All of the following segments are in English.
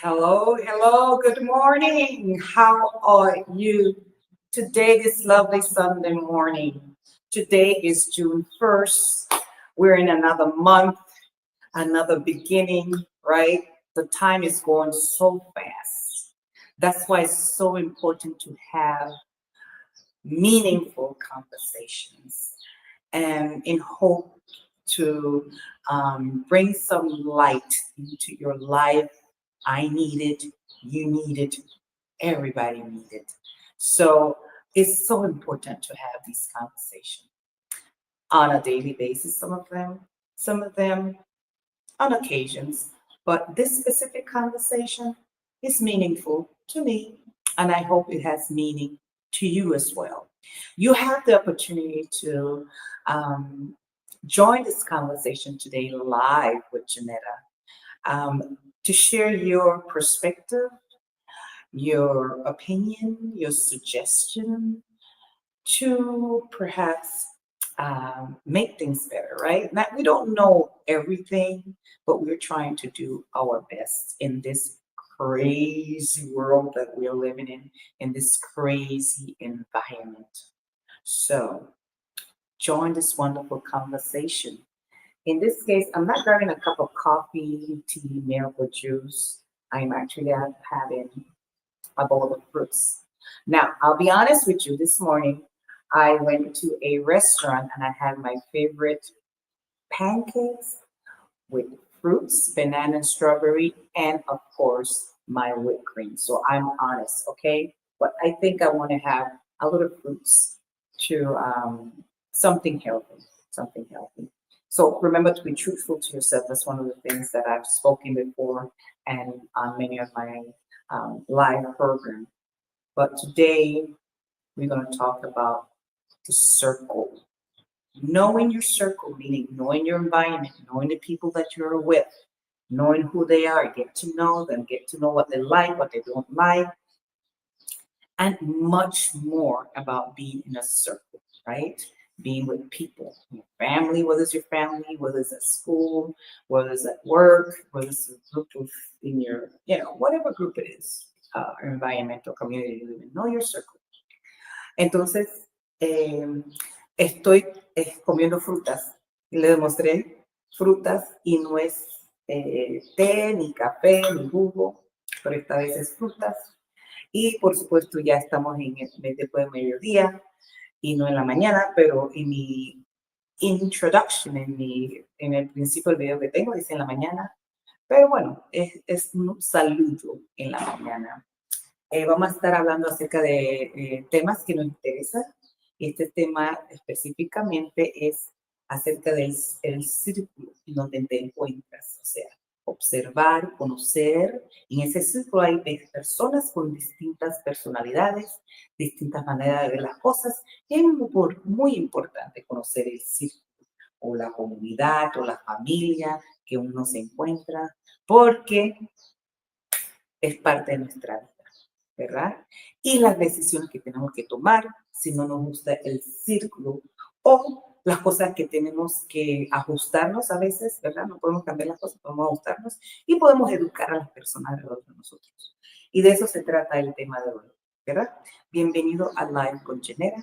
Hello, hello, good morning. How are you today, this lovely Sunday morning? Today is June 1st. We're in another month, another beginning, right? The time is going so fast. That's why it's so important to have meaningful conversations and in hope to bring some light into your life. I need it, you need it, everybody needs it. So it's so important to have these conversations on a daily basis, some of them on occasions. But this specific conversation is meaningful to me, and I hope it has meaning to you as well. You have the opportunity to um, join this conversation today live with Janetta to share your perspective, your opinion, your suggestion to perhaps make things better, right? Not, we don't know everything, but we're trying to do our best in this crazy world that we're living in this crazy environment. So join this wonderful conversation. In this case, I'm not grabbing a cup of coffee, tea, milk, or juice. I'm actually having a bowl of fruits. Now, I'll be honest with you, this morning I went to a restaurant and I had my favorite pancakes with fruits, banana and strawberry, and of course, my whipped cream. So I'm honest, okay? But I think I want to have a little fruits to something healthy, something healthy. So remember to be truthful to yourself. That's one of the things that I've spoken before and on many of my live programs. But today we're going to talk about the circle. Knowing your circle, meaning knowing your environment, knowing the people that you're with, knowing who they are, get to know them, get to know what they like, what they don't like, and much more about being in a circle, right? Being with people, your family, whether it's your family, whether it's at school, whether it's at work, whether it's a group of in your, whatever group it is, environmental community you live in, know your circle. Entonces, estoy comiendo frutas y le demostré frutas y no es té, ni café, ni jugo, pero esta vez es frutas. Y por supuesto ya estamos en el después de mediodía y no en la mañana, pero en mi introduction, en el principio del video que tengo, dice en la mañana, pero bueno, es un saludo en la mañana. Vamos a estar hablando acerca de temas que nos interesan. Este tema específicamente es acerca del el círculo en donde te encuentras, o sea, observar, conocer. En ese círculo hay personas con distintas personalidades, distintas maneras de ver las cosas. Y es muy importante conocer el círculo o la comunidad o la familia que uno se encuentra, porque es parte de nuestra vida, ¿verdad? Y las decisiones que tenemos que tomar si no nos gusta el círculo o las cosas que tenemos que ajustarnos a veces, ¿verdad? No podemos cambiar las cosas, podemos ajustarnos y podemos educar a las personas alrededor de nosotros. Y de eso se trata el tema de hoy, ¿verdad? Bienvenido a Live con Genera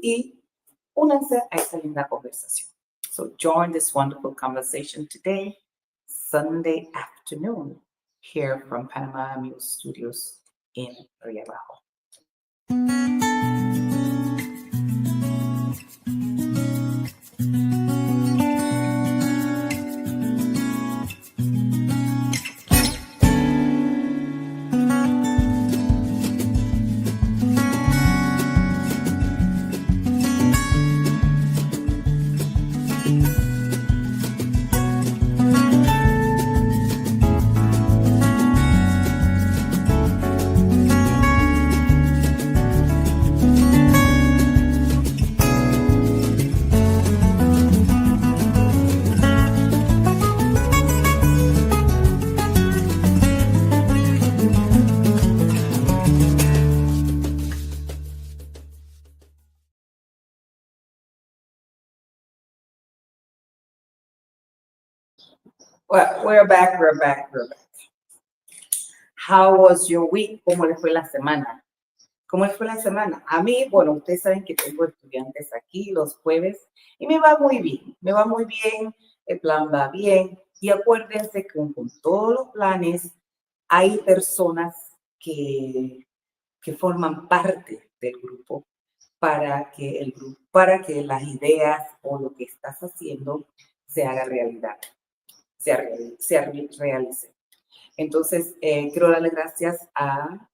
y únanse a esta linda conversación. So join this wonderful conversation today, Sunday afternoon, here from Panama Muse Studios in Rio Bajo. Well, we're back. How was your week? ¿Cómo le fue la semana? ¿Cómo le fue la semana? A mí, bueno, ustedes saben que tengo estudiantes aquí los jueves y me va muy bien, el plan va bien. Y acuérdense que con todos los planes hay personas que forman parte del grupo para que las ideas o lo que estás haciendo se haga realidad, se realice. Entonces, quiero darle gracias a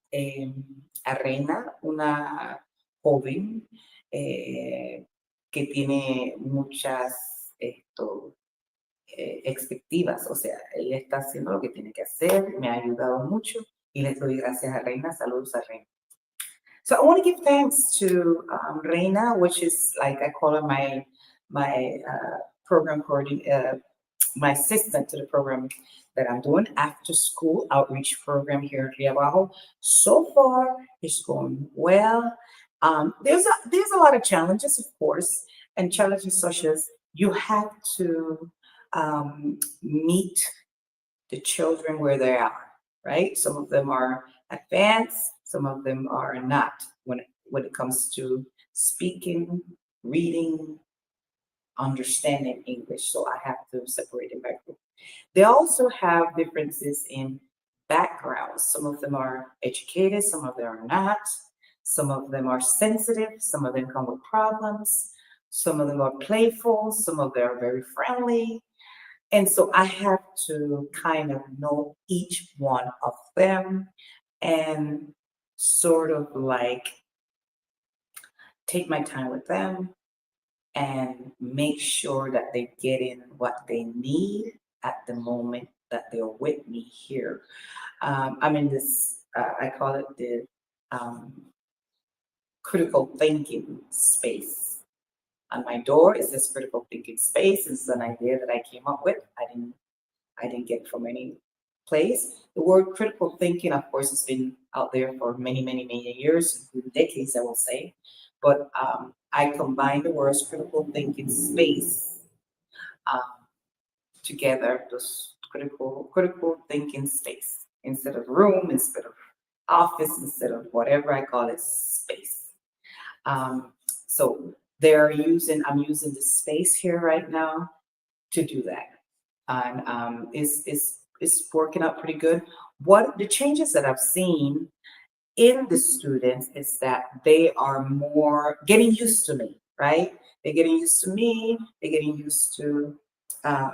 Reina, una joven que tiene muchas expectativas, o sea, ella está haciendo lo que tiene que hacer, me ha ayudado mucho y les doy gracias a Reina, saludos a Reina. So I want to give thanks to Reina, which is like I call her my program coordinator, my assistant to the program that I'm doing after school outreach program here at Rio Bajo. So far, it's going well. There's a lot of challenges, of course, and challenges such as you have to meet the children where they are, right? Some of them are advanced, some of them are not when it comes to speaking, reading, understanding English. So I have to separate it by group. They also have differences in backgrounds. Some of them are educated, some of them are not. Some of them are sensitive, some of them come with problems. Some of them are playful, some of them are very friendly. And so I have to kind of know each one of them and sort of like take my time with them and make sure that they get in what they need at the moment that they're with me here. I'm in this, I call it the um, critical thinking space. On my door, it says critical thinking space. This is an idea that I came up with. I didn't get from any place. The word critical thinking, of course, has been out there for many, many, many years, decades, I will say. But I combine the words critical thinking space um, together, those critical thinking space instead of room, instead of office, instead of whatever I call it, space. Um, so I'm using the space here right now to do that. And it's working out pretty good. What the changes that I've seen in the students is that they are more getting used to me, right? They're getting used to me, they're getting used to uh,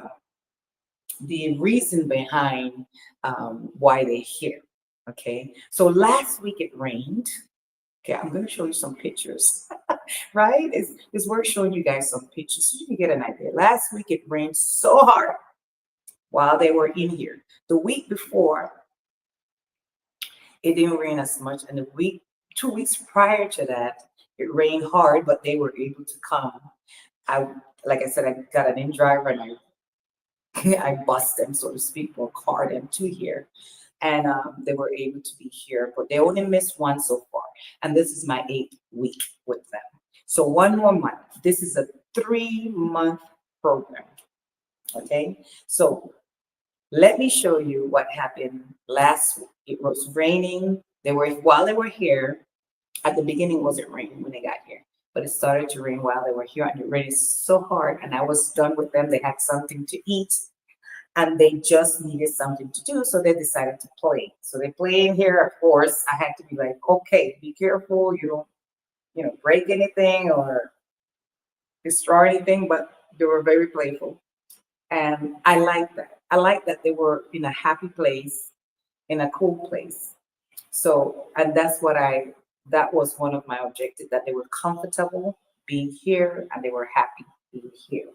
the reason behind why they're here. Okay, so last week it rained. Okay, I'm going to show you some pictures, right? It's worth showing you guys some pictures so you can get an idea. Last week it rained so hard while they were in here. The week before, it didn't rain as much, and 2 weeks prior to that, it rained hard, but they were able to come. I, like I said, I got an in driver and I bust them, so to speak, or car them to here, and they were able to be here, but they only missed one so far, and this is my 8th week with them. So one more month. This is a 3-month program. Okay, so let me show you what happened last week. It was raining. While they were here. At the beginning, it wasn't raining when they got here, but it started to rain while they were here, and it rained so hard. And I was done with them. They had something to eat, and they just needed something to do, so they decided to play. So they play in here. Of course, I had to be like, okay, be careful. You don't, break anything or destroy anything. But they were very playful. And I like that. I like that they were in a happy place, in a cool place. So, and that was one of my objectives, that they were comfortable being here and they were happy being here.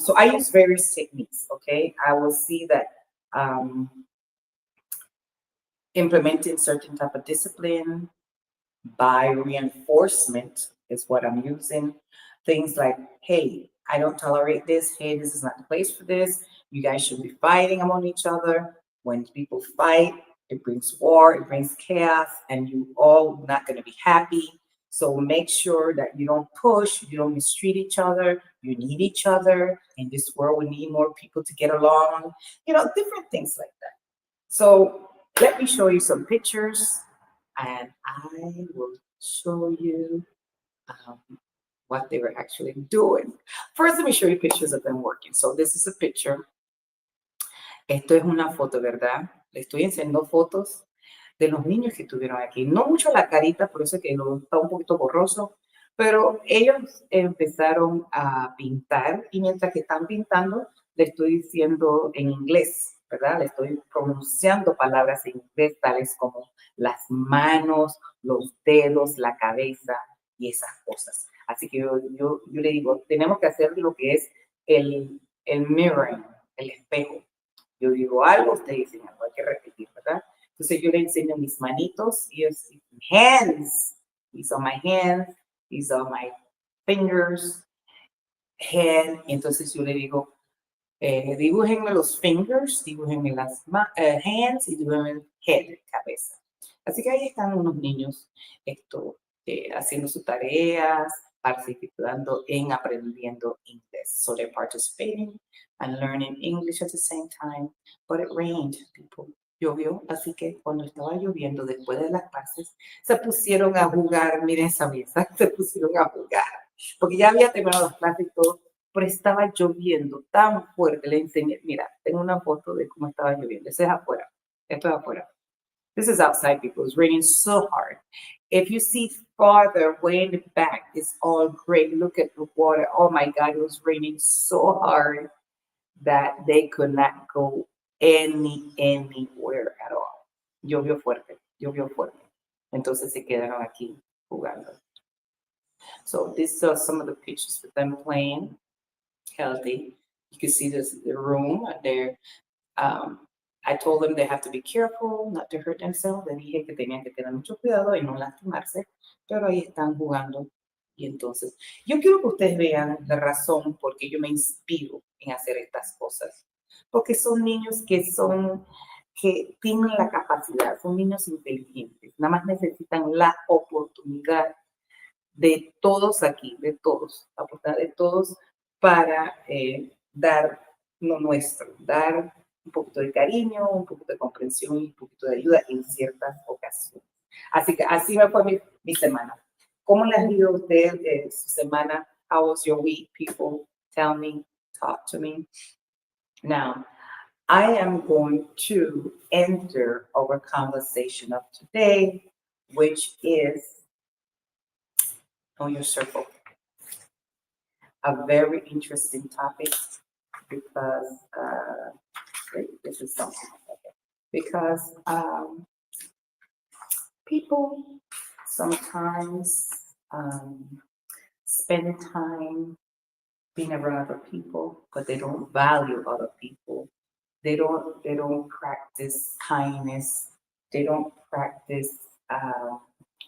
So I use various techniques, okay? I will see that um, implementing certain type of discipline by reinforcement is what I'm using. Things like, hey, I don't tolerate this. Hey, this is not the place for this. You guys should be fighting among each other. When people fight, it brings war, it brings chaos, and you all not going to be happy. So make sure that you don't push, you don't mistreat each other. You need each other. In this world, we need more people to get along. Different things like that. So Let me show you some pictures and I will show you um, what they were actually doing. First, let me show you pictures of them working. So this is a picture. Esto es una foto, ¿verdad? Le estoy enseñando fotos de los niños que estuvieron aquí. No mucho la carita, por eso que lo está un poquito borroso, pero ellos empezaron a pintar y mientras que están pintando, le estoy diciendo en inglés, ¿verdad? Le estoy pronunciando palabras en inglés, tales como las manos, los dedos, la cabeza y esas cosas. Así que yo le digo, tenemos que hacer lo que es el mirroring, el espejo. Yo digo algo, ustedes dicen algo, hay que repetir, ¿verdad? Entonces yo le enseño mis manitos y es hands. These are my hands, these are my fingers, hand. Y entonces yo le digo, dibújenme los fingers, dibújenme las hands y dibújenme head, cabeza. Así que ahí están unos niños haciendo sus tareas, participando en aprendiendo inglés. So they're participating and learning English at the same time. But it rained, people. Llovió, así que cuando estaba lloviendo, después de las clases, se pusieron a jugar, miren esa mesa, se pusieron a jugar, porque ya había terminado las clases y todo, pero estaba lloviendo tan fuerte. Le enseñé, mira, tengo una foto de cómo estaba lloviendo. Eso es afuera, esto es afuera. This is outside, people. It's raining so hard. If you see farther, way in the back, it's all gray. Look at the water. Oh my God, it was raining so hard that they could not go anywhere at all. Llovió fuerte, llovió fuerte. Entonces se quedaron aquí jugando. So these are some of the pictures of them playing healthy. You can see this the room. They're I told them they have to be careful not to hurt themselves. Le dije que tenían que tener mucho cuidado y no lastimarse, pero ahí están jugando. Y entonces, yo quiero que ustedes vean la razón por qué yo me inspiro en hacer estas cosas. Porque son niños que tienen la capacidad, son niños inteligentes, nada más necesitan la oportunidad de todos aquí, de todos, la oportunidad de todos para dar lo nuestro, dar un poquito de cariño, un poquito de comprensión y un poquito de ayuda en ciertas ocasiones. Así que así me fue mi semana. ¿Cómo les ha ido a usted su semana? How was your week, people? Tell me, talk to me. Now, I am going to enter our conversation of today, which is Know Your Circle. A very interesting topic because this is something because people sometimes spend time being around other people, but they don't value other people. They don't practice kindness. They don't practice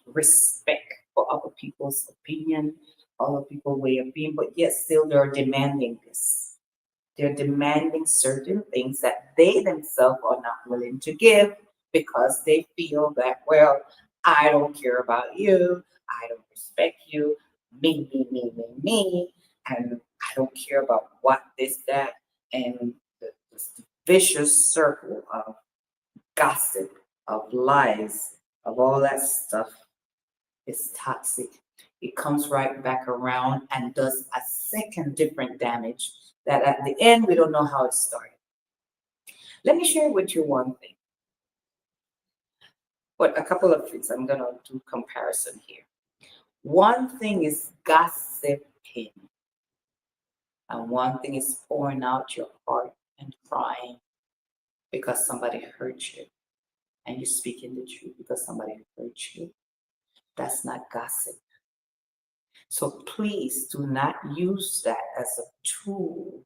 respect for other people's opinion, other people's way of being, but yet still they're demanding this. They're demanding certain things that they themselves are not willing to give because they feel that, well, I don't care about you, I don't respect you, me, and I don't care about what this, that, and this vicious circle of gossip, of lies, of all that stuff is toxic. It comes right back around and does a second different damage that at the end we don't know how it started. Let me share with you one thing. But a couple of things. I'm gonna do comparison here. One thing is gossiping, and one thing is pouring out your heart and crying because somebody hurt you, and you're speaking the truth because somebody hurt you. That's not gossip. So please do not use that as a tool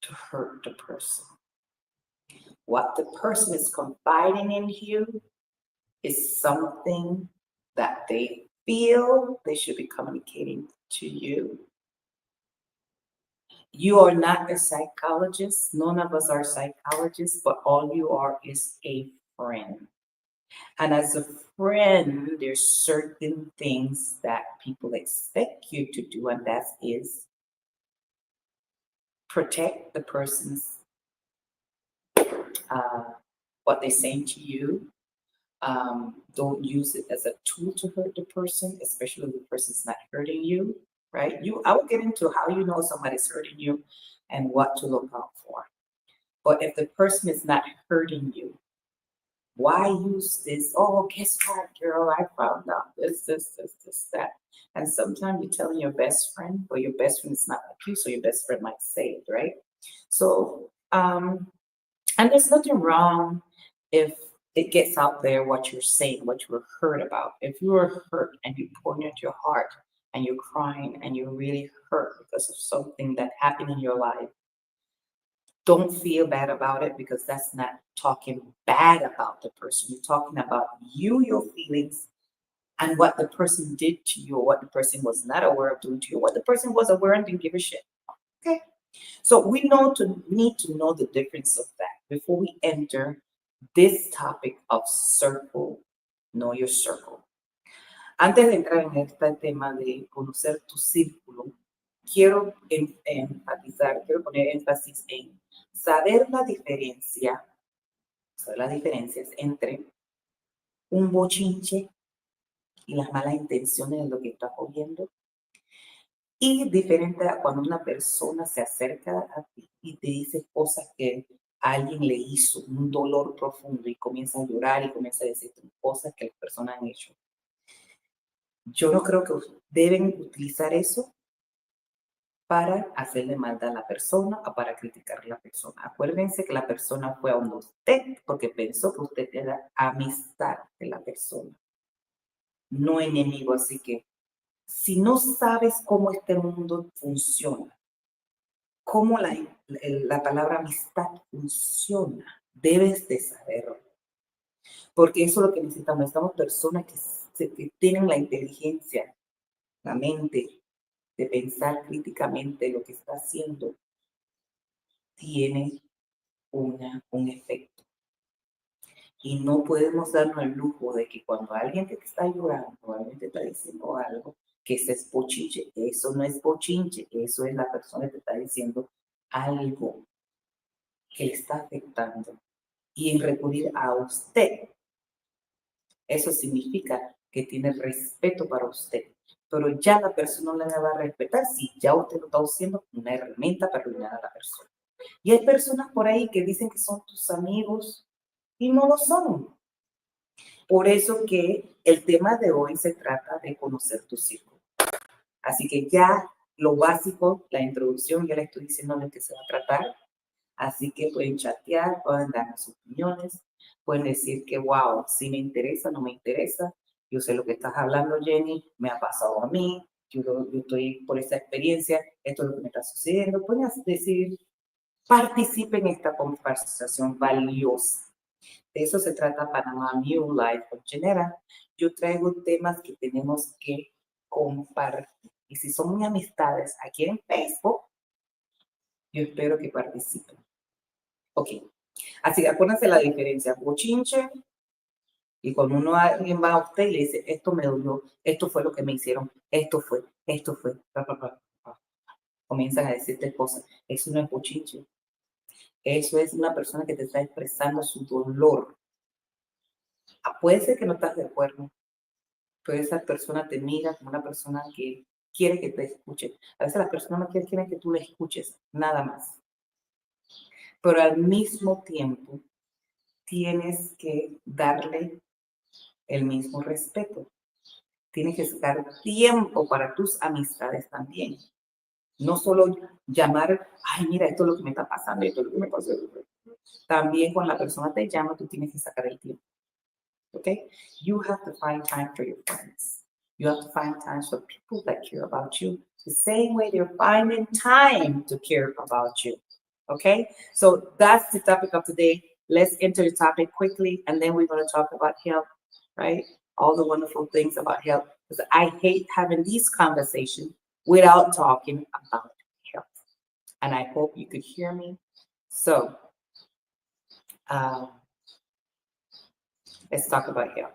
to hurt the person. What the person is confiding in you is something that they feel they should be communicating to you. You are not a psychologist. None of us are psychologists, but all you are is a friend. And as a friend, there's certain things that people expect you to do, and that is protect the person's what they're saying to you. Don't use it as a tool to hurt the person, especially if the person's not hurting you, right? I will get into how you know somebody's hurting you and what to look out for. But if the person is not hurting you, why use this? Oh, guess what, girl? I found out this, that. And sometimes you're telling your best friend, but your best friend is not like you, so your best friend might say it, right? So, and there's nothing wrong if it gets out there what you're saying, what you were hurt about. If you were hurt and you pouring out your heart and you're crying and you're really hurt because of something that happened in your life, don't feel bad about it, because that's not talking bad about the person. You're talking about you, your feelings, and what the person did to you, or what the person was not aware of doing to you, what the person was aware and didn't give a shit. Okay. So we need to know the difference of that before we enter this topic of circle, know your circle. Antes de entrar en este tema de conocer tu círculo, quiero enfatizar, quiero poner énfasis en saber las diferencias entre un bochinche y las malas intenciones de lo que estás oyendo, y diferente a cuando una persona se acerca a ti y te dice cosas que alguien le hizo, un dolor profundo, y comienza a llorar y comienza a decirte cosas que las personas han hecho. Yo no creo que deben utilizar eso para hacerle maldad a la persona o para criticar a la persona. Acuérdense que la persona fue a donde usted porque pensó que usted era amistad de la persona, no enemigo. Así que si no sabes cómo este mundo funciona, cómo la palabra amistad funciona, debes de saberlo. Porque eso es lo que necesitamos. Necesitamos personas que tienen la inteligencia, la mente, de pensar críticamente lo que está haciendo, tiene un efecto. Y no podemos darnos el lujo de que cuando alguien te está llorando, alguien te está diciendo algo, que ese es bochinche. Eso no es bochinche, eso es la persona que te está diciendo algo que le está afectando. Y en recurrir a usted, eso significa que tiene respeto para usted. Pero ya la persona no le va a respetar si ya usted lo está usando como una herramienta para arruinar a la persona. Y hay personas por ahí que dicen que son tus amigos y no lo son. Por eso que el tema de hoy se trata de conocer tu círculo. Así que ya lo básico, la introducción, ya le estoy diciendo de qué se va a tratar. Así que pueden chatear, pueden dar sus opiniones, pueden decir que, wow, sí me interesa, no me interesa. Yo sé lo que estás hablando, Jenny, me ha pasado a mí, yo estoy por esa experiencia, esto es lo que me está sucediendo. Pueden decir, participe en esta conversación valiosa. De eso se trata Panamá New Life con Genera. Yo traigo temas que tenemos que compartir. Y si son mis amistades aquí en Facebook, yo espero que participen. Ok. Así que acuérdense la diferencia. Bochinche, y cuando alguien va a usted y le dice, esto me dolió, esto fue lo que me hicieron, esto fue, comienzan a decirte cosas. Eso no es bochinche. Eso es una persona que te está expresando su dolor. Puede ser que no estás de acuerdo, pero esa persona te mira como una persona que quiere que te escuche. A veces las personas no quieren que tú le escuches, nada más. Pero al mismo tiempo, tienes que darle el mismo respeto. Tienes que sacar tiempo para tus amistades también. No solo llamar, ay, mira, esto es lo que me está pasando, esto es lo que me pasó. También cuando la persona te llama, tú tienes que sacar el tiempo. Okay? You have to find time for your friends. You have to find time for people that care about you the same way they're finding time to care about you. Okay? So that's the topic of today. Let's enter the topic quickly, and then we're going to talk about health, right? All the wonderful things about health. Because I hate having these conversations without talking about health. And I hope you could hear me. So, let's talk about health.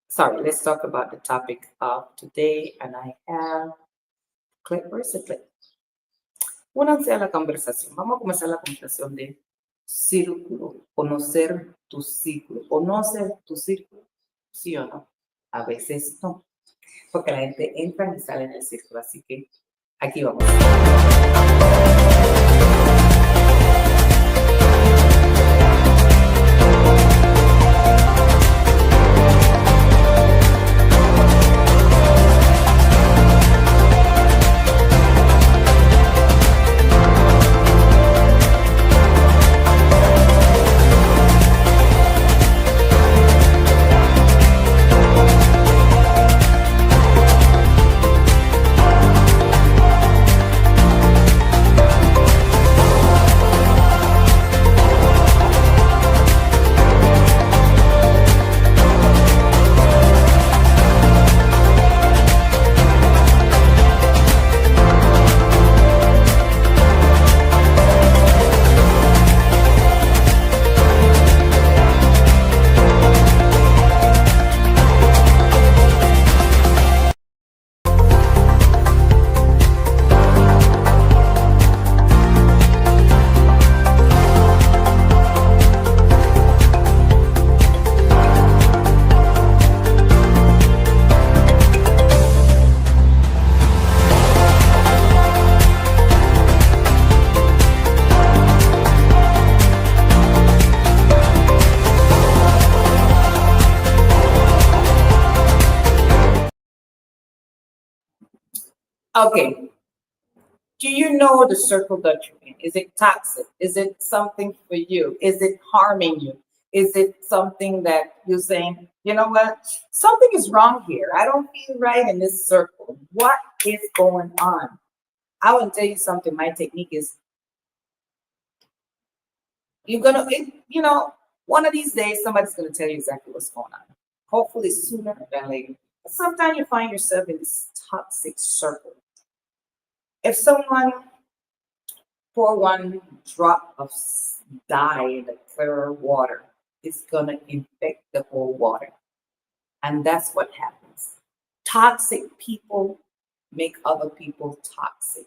Sorry, let's talk about the topic of today. And I have clip. Where's the clip? Únanse a la conversación. Vamos a comenzar la conversación de círculo, conocer tu círculo. ¿Conoces tu círculo? ¿Sí o no? A veces no, porque la gente entra y sale del círculo. Así que aquí vamos. Okay. Do you know the circle that you're in? Is it toxic? Is it something for you? Is it harming you? Is it something that you're saying, you know what? Something is wrong here. I don't feel right in this circle. What is going on? I will tell you something. My technique is one of these days, somebody's going to tell you exactly what's going on. Hopefully sooner than later. But sometimes you find yourself in this toxic circle. If someone pour one drop of dye in the clear water, it's going to infect the whole water. And that's what happens. Toxic people make other people toxic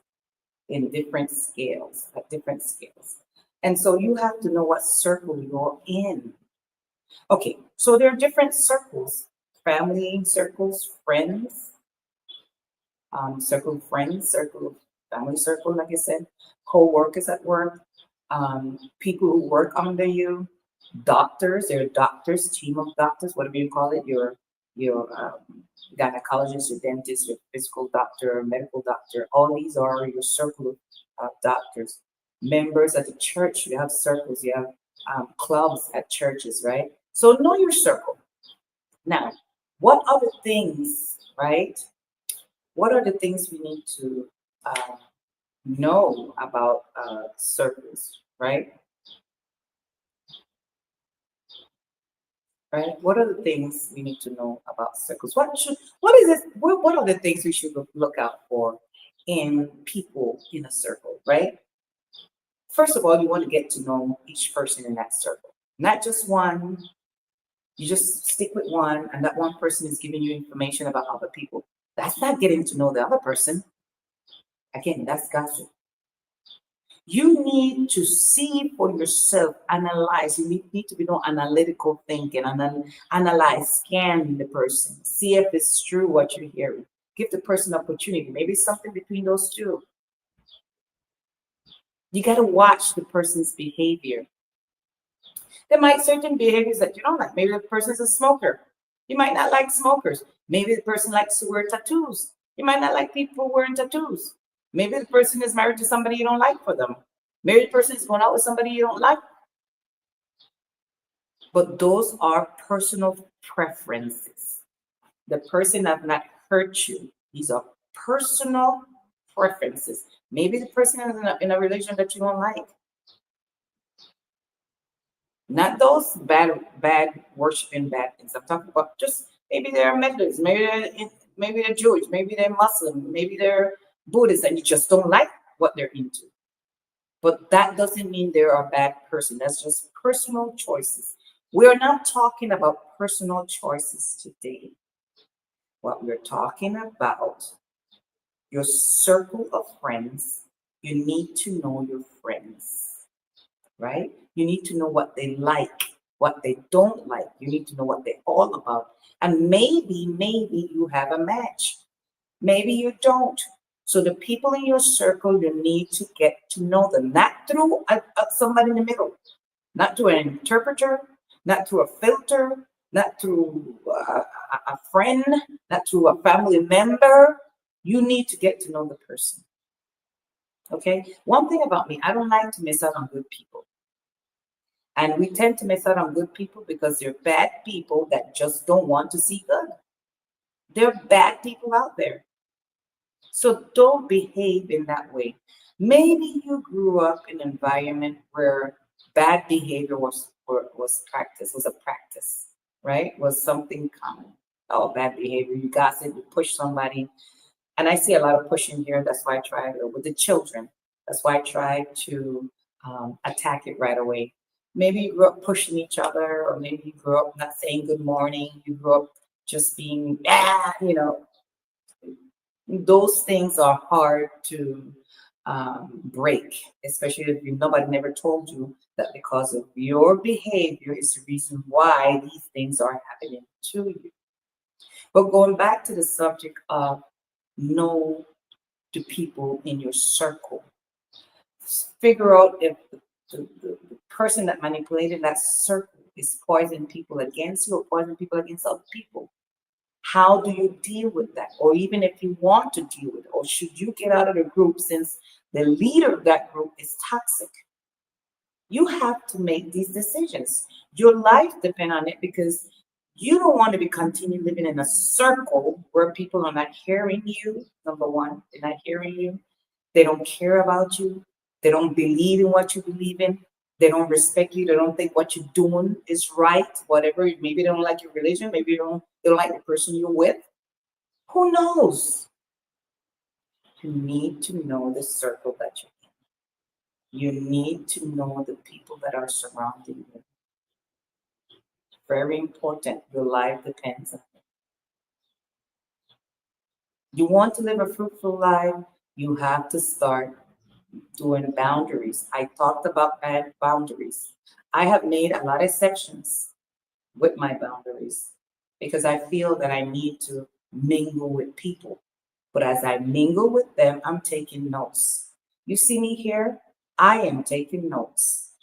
in different scales, at different scales. And so you have to know what circle you're in. Okay, so there are different circles: family circles, friends, circle of friends, circle of family circle, like I said, co-workers at work, people who work under you, doctors, there are doctors, team of doctors, whatever you call it, your gynecologist, your dentist, your physical doctor, medical doctor, all these are your circle of doctors. Members at the church, you have circles, you have clubs at churches, right? So know your circle. Now, what other things, right? What are the things we need to know about circles, right? Right? What are the things we need to know about circles? What is it? What are the things we should look out for in people in a circle, right? First of all, you want to get to know each person in that circle, not just one. You just stick with one, and that one person is giving you information about other people. That's not getting to know the other person. Again, that's gossip. You need to see for yourself, analyze. You need to be no analytical thinking, analyze, scan the person, see if it's true what you're hearing. Give the person opportunity. Maybe something between those two. You got to watch the person's behavior. There might certain behaviors that you don't like. Maybe the person's a smoker. You might not like smokers. Maybe the person likes to wear tattoos. You might not like people wearing tattoos. Maybe the person is married to somebody you don't like for them. Maybe the person is going out with somebody you don't like. But those are personal preferences. The person has not hurt you. These are personal preferences. Maybe the person is in a religion that you don't like. Not those bad worshiping bad things. I'm talking about just maybe they're Methodists, maybe they're Jewish, maybe they're Muslim, maybe they're Buddhist, and you just don't like what they're into. But that doesn't mean they're a bad person. That's just personal choices. We're not talking about personal choices today. What we're talking about, your circle of friends, you need to know your friends. right? You need to know what they like, what they don't like. You need to know what they're all about. And maybe you have a match. Maybe you don't. So the people in your circle, you need to get to know them, not through somebody in the middle, not through an interpreter, not through a filter, not through a friend, not through a family member. You need to get to know the person. Okay? One thing about me, I don't like to miss out on good people. And we tend to miss out on good people because they're bad people that just don't want to see good. There are bad people out there. So don't behave in that way. Maybe you grew up in an environment where bad behavior was practiced, was a practice, right? Was something common. Oh, bad behavior, you gossip, you push somebody. And I see a lot of pushing here. That's why I try with the children. That's why I try to attack it right away. Maybe you grew up pushing each other, or maybe you grew up not saying good morning. You grew up just being, those things are hard to break, especially if nobody never told you that because of your behavior is the reason why these things are happening to you. But going back to the subject of know the people in your circle, figure out if the person that manipulated that circle is poisoning people against you or poisoning people against other people. How do you deal with that? Or even if you want to deal with it, or should you get out of the group since the leader of that group is toxic? You have to make these decisions. Your life depends on it because you don't want to be continue living in a circle where people are not hearing you. Number one, they're not hearing you. They don't care about you. They don't believe in what you believe in. They don't respect you. They don't think what you're doing is right. Whatever. Maybe they don't like your religion. Maybe they don't like the person you're with. Who knows? You need to know the circle that you're in. You need to know the people that are surrounding you. Very important. Your life depends on it. You want to live a fruitful life, you have to start doing boundaries. I talked about bad boundaries. I have made a lot of exceptions with my boundaries because I feel that I need to mingle with people. But as I mingle with them, I'm taking notes. You see me here? I am taking notes.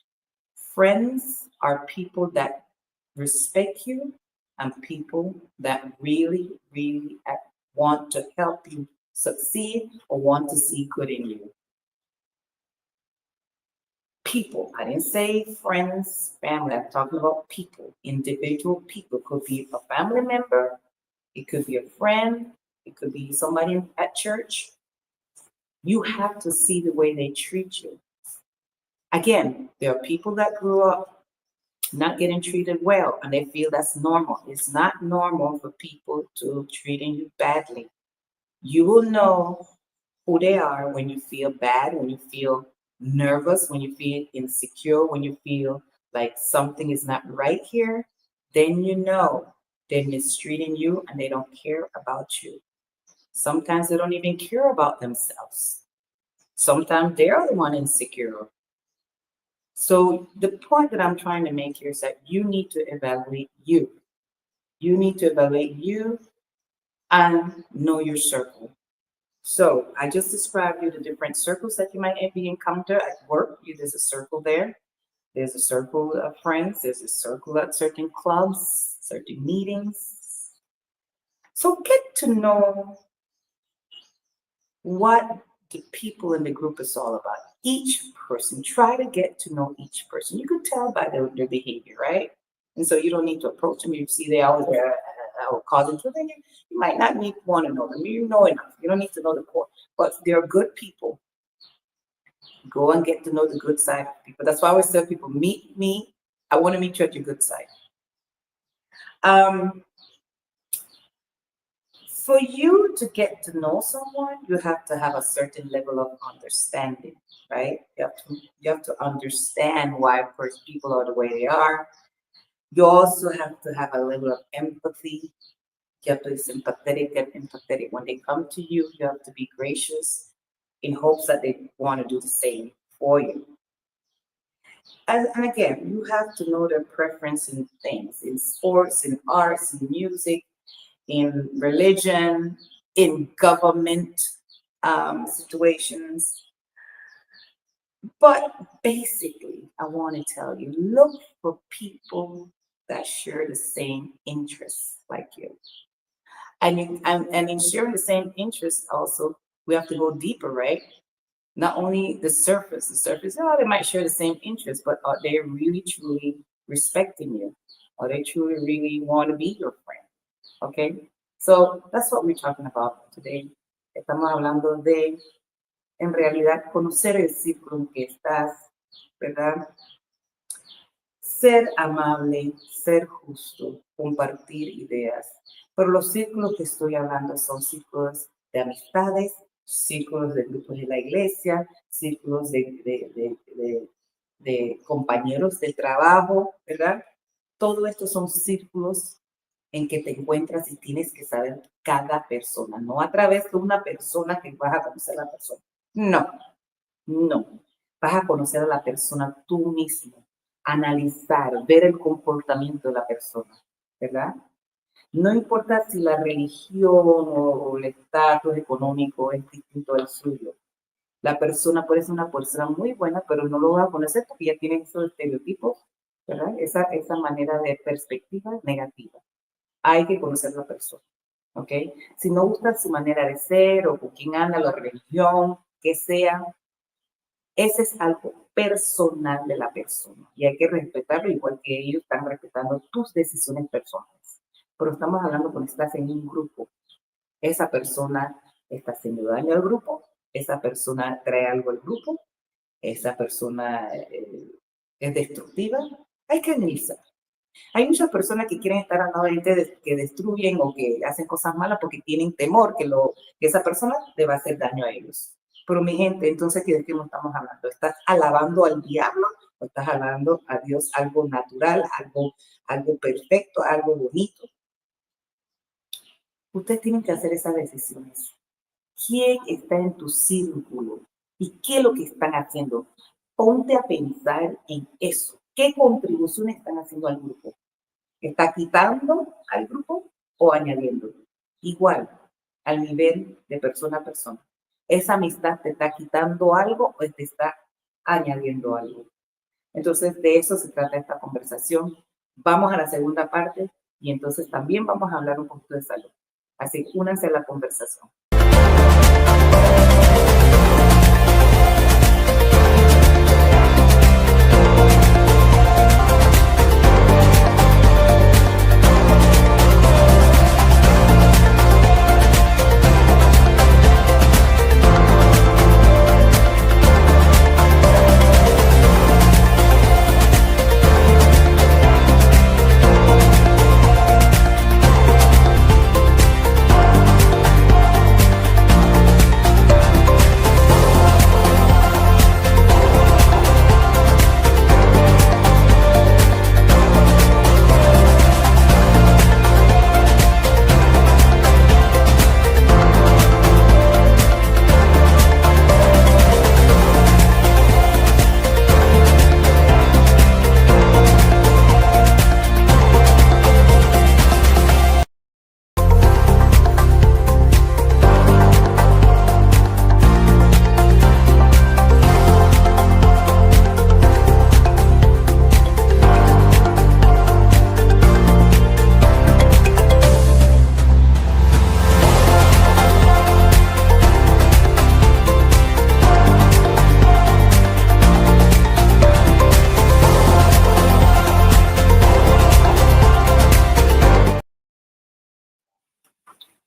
Friends are people that respect you and people that really, really want to help you succeed or want to see good in you. People, I didn't say friends, family, I'm talking about people, individual people. Could be a family member, it could be a friend, it could be somebody at church. You have to see the way they treat you. Again, there are people that grew up not getting treated well and they feel that's normal. It's not normal for people to treating you badly. You will know who they are when you feel bad, when you feel nervous, when you feel insecure, when you feel like something is not right here, then you know they're mistreating you and they don't care about you. Sometimes they don't even care about themselves. Sometimes they're the one insecure. So the point that I'm trying to make here is that you need to evaluate you. You need to evaluate you and know your circle. So I just described you the different circles that you might be encounter at work. There's a circle there. There's a circle of friends. There's a circle at certain clubs, certain meetings. So get to know what the people in the group is all about. Each person, try to get to know each person. You could tell by their behavior, right? And so you don't need to approach them. You see they always causing trouble. Then you might not need want to know them. You know enough. You don't need to know the core. But they're good people. Go and get to know the good side of people. That's why I always tell people, meet me. I want to meet you at your good side. For you to get to know someone, you have to have a certain level of understanding, right? You have to understand why people are the way they are. You also have to have a level of empathy. You have to be sympathetic and empathetic. When they come to you, you have to be gracious in hopes that they want to do the same for you. And again, you have to know their preference in things, in sports, in arts, in music, in religion, in government situations. But basically, I want to tell you, look for people that share the same interests like you. And in sharing the same interests also, we have to go deeper, right? Not only the surface, oh, they might share the same interests, but are they really truly respecting you? Are they truly really want to be your friend? Okay, so that's what we're talking about today. Estamos hablando de, en realidad, conocer el círculo en que estás, ¿verdad? Ser amable, ser justo, compartir ideas. Pero los círculos que estoy hablando son círculos de amistades, círculos de grupos de la iglesia, círculos de compañeros de trabajo, ¿verdad? Todo esto son círculos en que te encuentras y tienes que saber cada persona, no a través de una persona que vas a conocer a la persona. No, no. Vas a conocer a la persona tú mismo, analizar, ver el comportamiento de la persona, ¿verdad? No importa si la religión o el estatus económico es distinto al suyo. La persona puede ser una persona muy buena, pero no lo va a conocer porque ya tiene esos estereotipos, ¿verdad? Esa manera de perspectiva negativa. Hay que conocer a la persona, ¿ok? Si no gusta su manera de ser o con quién anda, la religión, que sea, ese es algo personal de la persona y hay que respetarlo igual que ellos están respetando tus decisiones personales. Pero estamos hablando cuando estás en un grupo. Esa persona está haciendo daño al grupo, esa persona trae algo al grupo, esa persona es destructiva. Hay que analizar. Hay muchas personas que quieren estar al lado de gente que destruyen o que hacen cosas malas porque tienen temor que esa persona le va a hacer daño a ellos. Pero mi gente, entonces, ¿de qué nos estamos hablando? ¿Estás alabando al diablo o estás alabando a Dios algo natural, algo perfecto, algo bonito? Ustedes tienen que hacer esas decisiones. ¿Quién está en tu círculo? ¿Y qué es lo que están haciendo? Ponte a pensar en eso. ¿Qué contribución están haciendo al grupo? ¿Está quitando al grupo o añadiendo? Igual, al nivel de persona a persona. ¿Esa amistad te está quitando algo o te está añadiendo algo? Entonces, de eso se trata esta conversación. Vamos a la segunda parte y entonces también vamos a hablar un poquito de salud. Así que únanse a la conversación.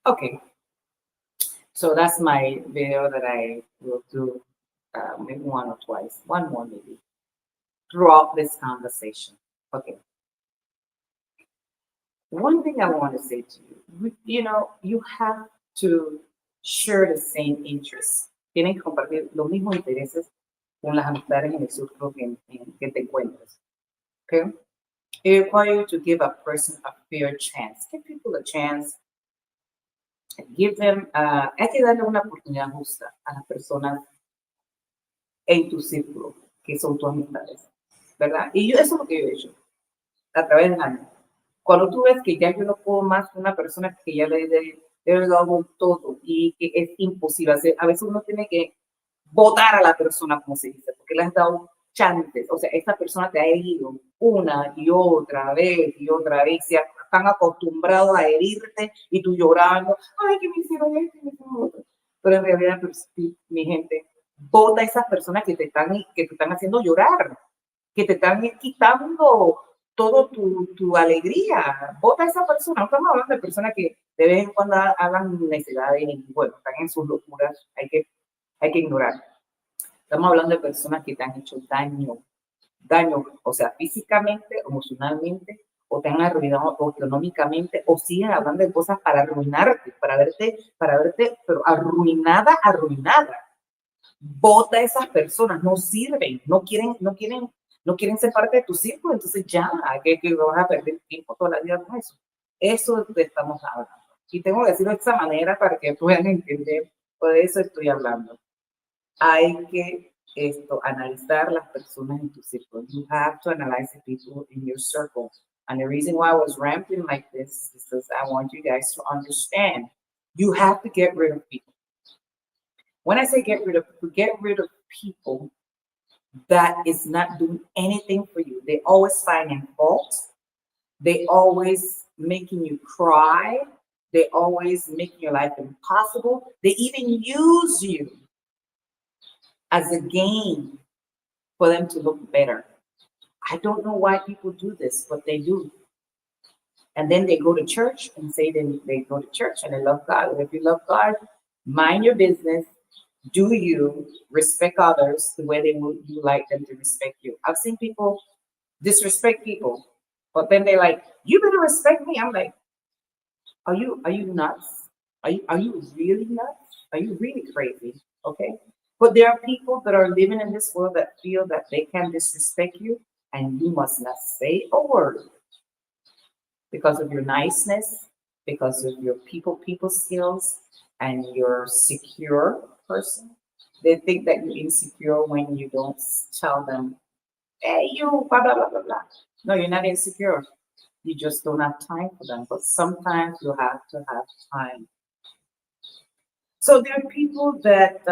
Okay, so that's my video that I will do maybe one or twice, one more maybe, throughout this conversation. Okay. One thing I want to say to you, you have to share the same interests. Tienen que compartir los mismos intereses con las amistades en el círculo que te encuentres. Okay? It requires you to give a person a fair chance. Give people a chance. Give them, hay que darle una oportunidad justa a las personas en tu círculo, que son tus amistades. ¿verdad? Y eso es lo que yo he hecho a través del año. Cuando tú ves que ya yo no puedo más con una persona que ya le he dado todo y que es imposible hacer, a veces uno tiene que votar a la persona, como se dice, porque le has dado chances. O sea, esa persona te ha herido una y otra vez, se están acostumbrados a herirte y tú llorando, ay, que me hicieron esto, y me hicieron lo otro. Pero en realidad, pues, sí, mi gente, vota a esas personas que te están haciendo llorar, que te están quitando todo tu alegría. Vota a esa persona. No estamos hablando de personas que de vez en cuando hagan necesidades y bueno, están en sus locuras, hay que ignorar. Estamos hablando de personas que te han hecho daño, o sea, físicamente, emocionalmente, o te han arruinado económicamente, o siguen hablando de cosas para arruinarte, para verte, pero arruinada. Vota a esas personas, no sirven, no quieren ser parte de tu círculo, entonces ya, que vas a perder tiempo toda la vida con eso. Eso te estamos hablando. Y tengo que decirlo de esa manera para que puedan entender, por eso estoy hablando. Hay que analizar las personas en tu círculo. You have to analyze the people in your circle. And the reason why I was rambling like this is because I want you guys to understand you have to get rid of people. When I say get rid of people that is not doing anything for you. They always finding fault. They always making you cry. They always making your life impossible. They even use you as a game for them to look better. I don't know why people do this, but they do. And then they go to church and say they go to church and they love God. And if you love God, mind your business. Do you respect others the way you like them to respect you? I've seen people disrespect people, but then they're like, "You better respect me." I'm like, are you nuts? Are you really nuts? Are you really crazy? Okay. But there are people that are living in this world that feel that they can disrespect you and you must not say a word because of your niceness, because of your people skills, and you're secure person. They think that you're insecure when you don't tell them, hey, you, blah, blah, blah, blah, blah. No, you're not insecure. You just don't have time for them. But sometimes you have to have time. So there are people that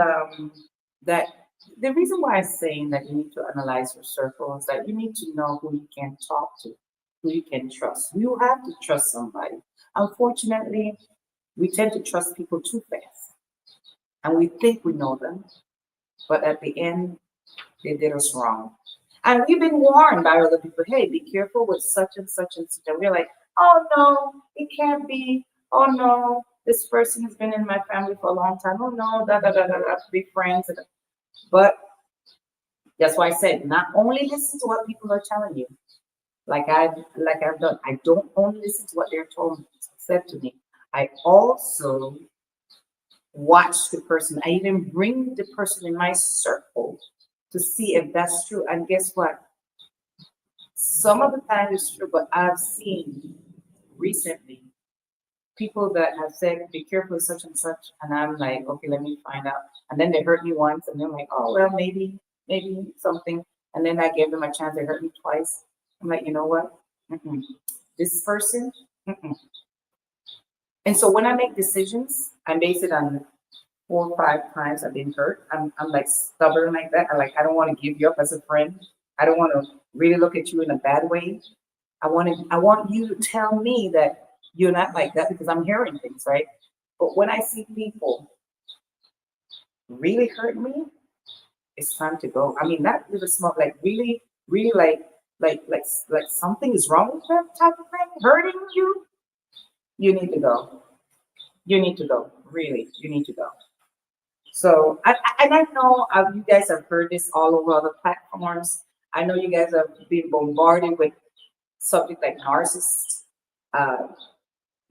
the reason why I'm saying that you need to analyze your circle is that you need to know who you can talk to, who you can trust. You have to trust somebody. Unfortunately, we tend to trust people too fast. And we think we know them, but at the end, they did us wrong. And we've been warned by other people, hey, be careful with such and such and such. And we're like, oh no, it can't be. Oh no, this person has been in my family for a long time. Oh no, da da da da da, be friends. But that's why I said, not only listen to what people are telling you, like I've done. I don't only listen to what they're told said to me. I also watch the person. I even bring the person in my circle to see if that's true. And guess what? Some of the time it's true, but I've seen recently people that have said, be careful with such and such. And I'm like, okay, let me find out. And then they hurt me once, and they're like, oh, well, maybe something. And then I gave them a chance. They hurt me twice. I'm like, you know what? Mm-mm. This person, mm-mm. And so when I make decisions, I base it on 4 or 5 times I've been hurt. I'm like stubborn like that. I don't want to give you up as a friend. I don't want to really look at you in a bad way. I want you to tell me that you're not like that because I'm hearing things, right? But when I see people really hurt me, it's time to go. I mean, not with a small, like really like something is wrong with that type of thing, hurting you. You need to go. You need to go. Really, you need to go. So, and I know you guys have heard this all over other platforms. I know you guys have been bombarded with subjects like narcissists, uh,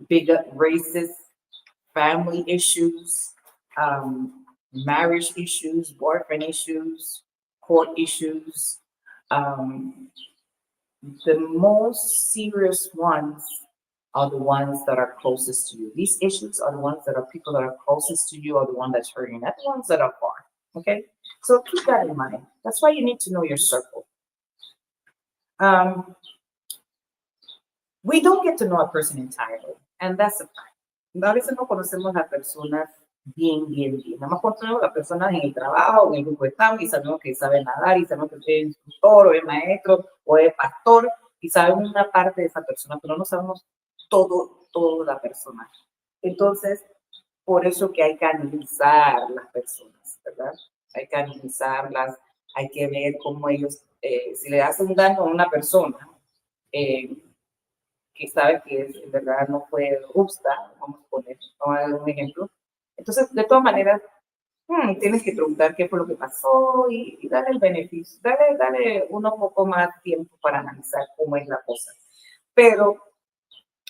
bigot, racist, family issues, marriage issues, boyfriend issues, court issues. Um, the most serious ones are the ones that are closest to you. These issues are the ones that are people that are closest to you, are the one that's hurting, not the ones that are far. Okay, so keep that in mind. That's why you need to know your circle. We don't get to know a person entirely, and that's a fact. A veces no conocemos a personas bien. Nada más conocemos a las personas en el trabajo, en el grupo de estamos, y sabemos que sabe nadar, y sabemos que es instructor, o es maestro, o es pastor, y sabemos una parte de esa persona, pero no sabemos todo la persona. Entonces, por eso que hay que analizar las personas, ¿verdad? Hay que analizarlas, hay que ver cómo ellos, si le hacen daño a una persona, que sabe que en verdad no fue justa, vamos a dar un ejemplo. Entonces, de todas maneras, tienes que preguntar qué fue lo que pasó y darle el beneficio, darle un poco más tiempo para analizar cómo es la cosa. Pero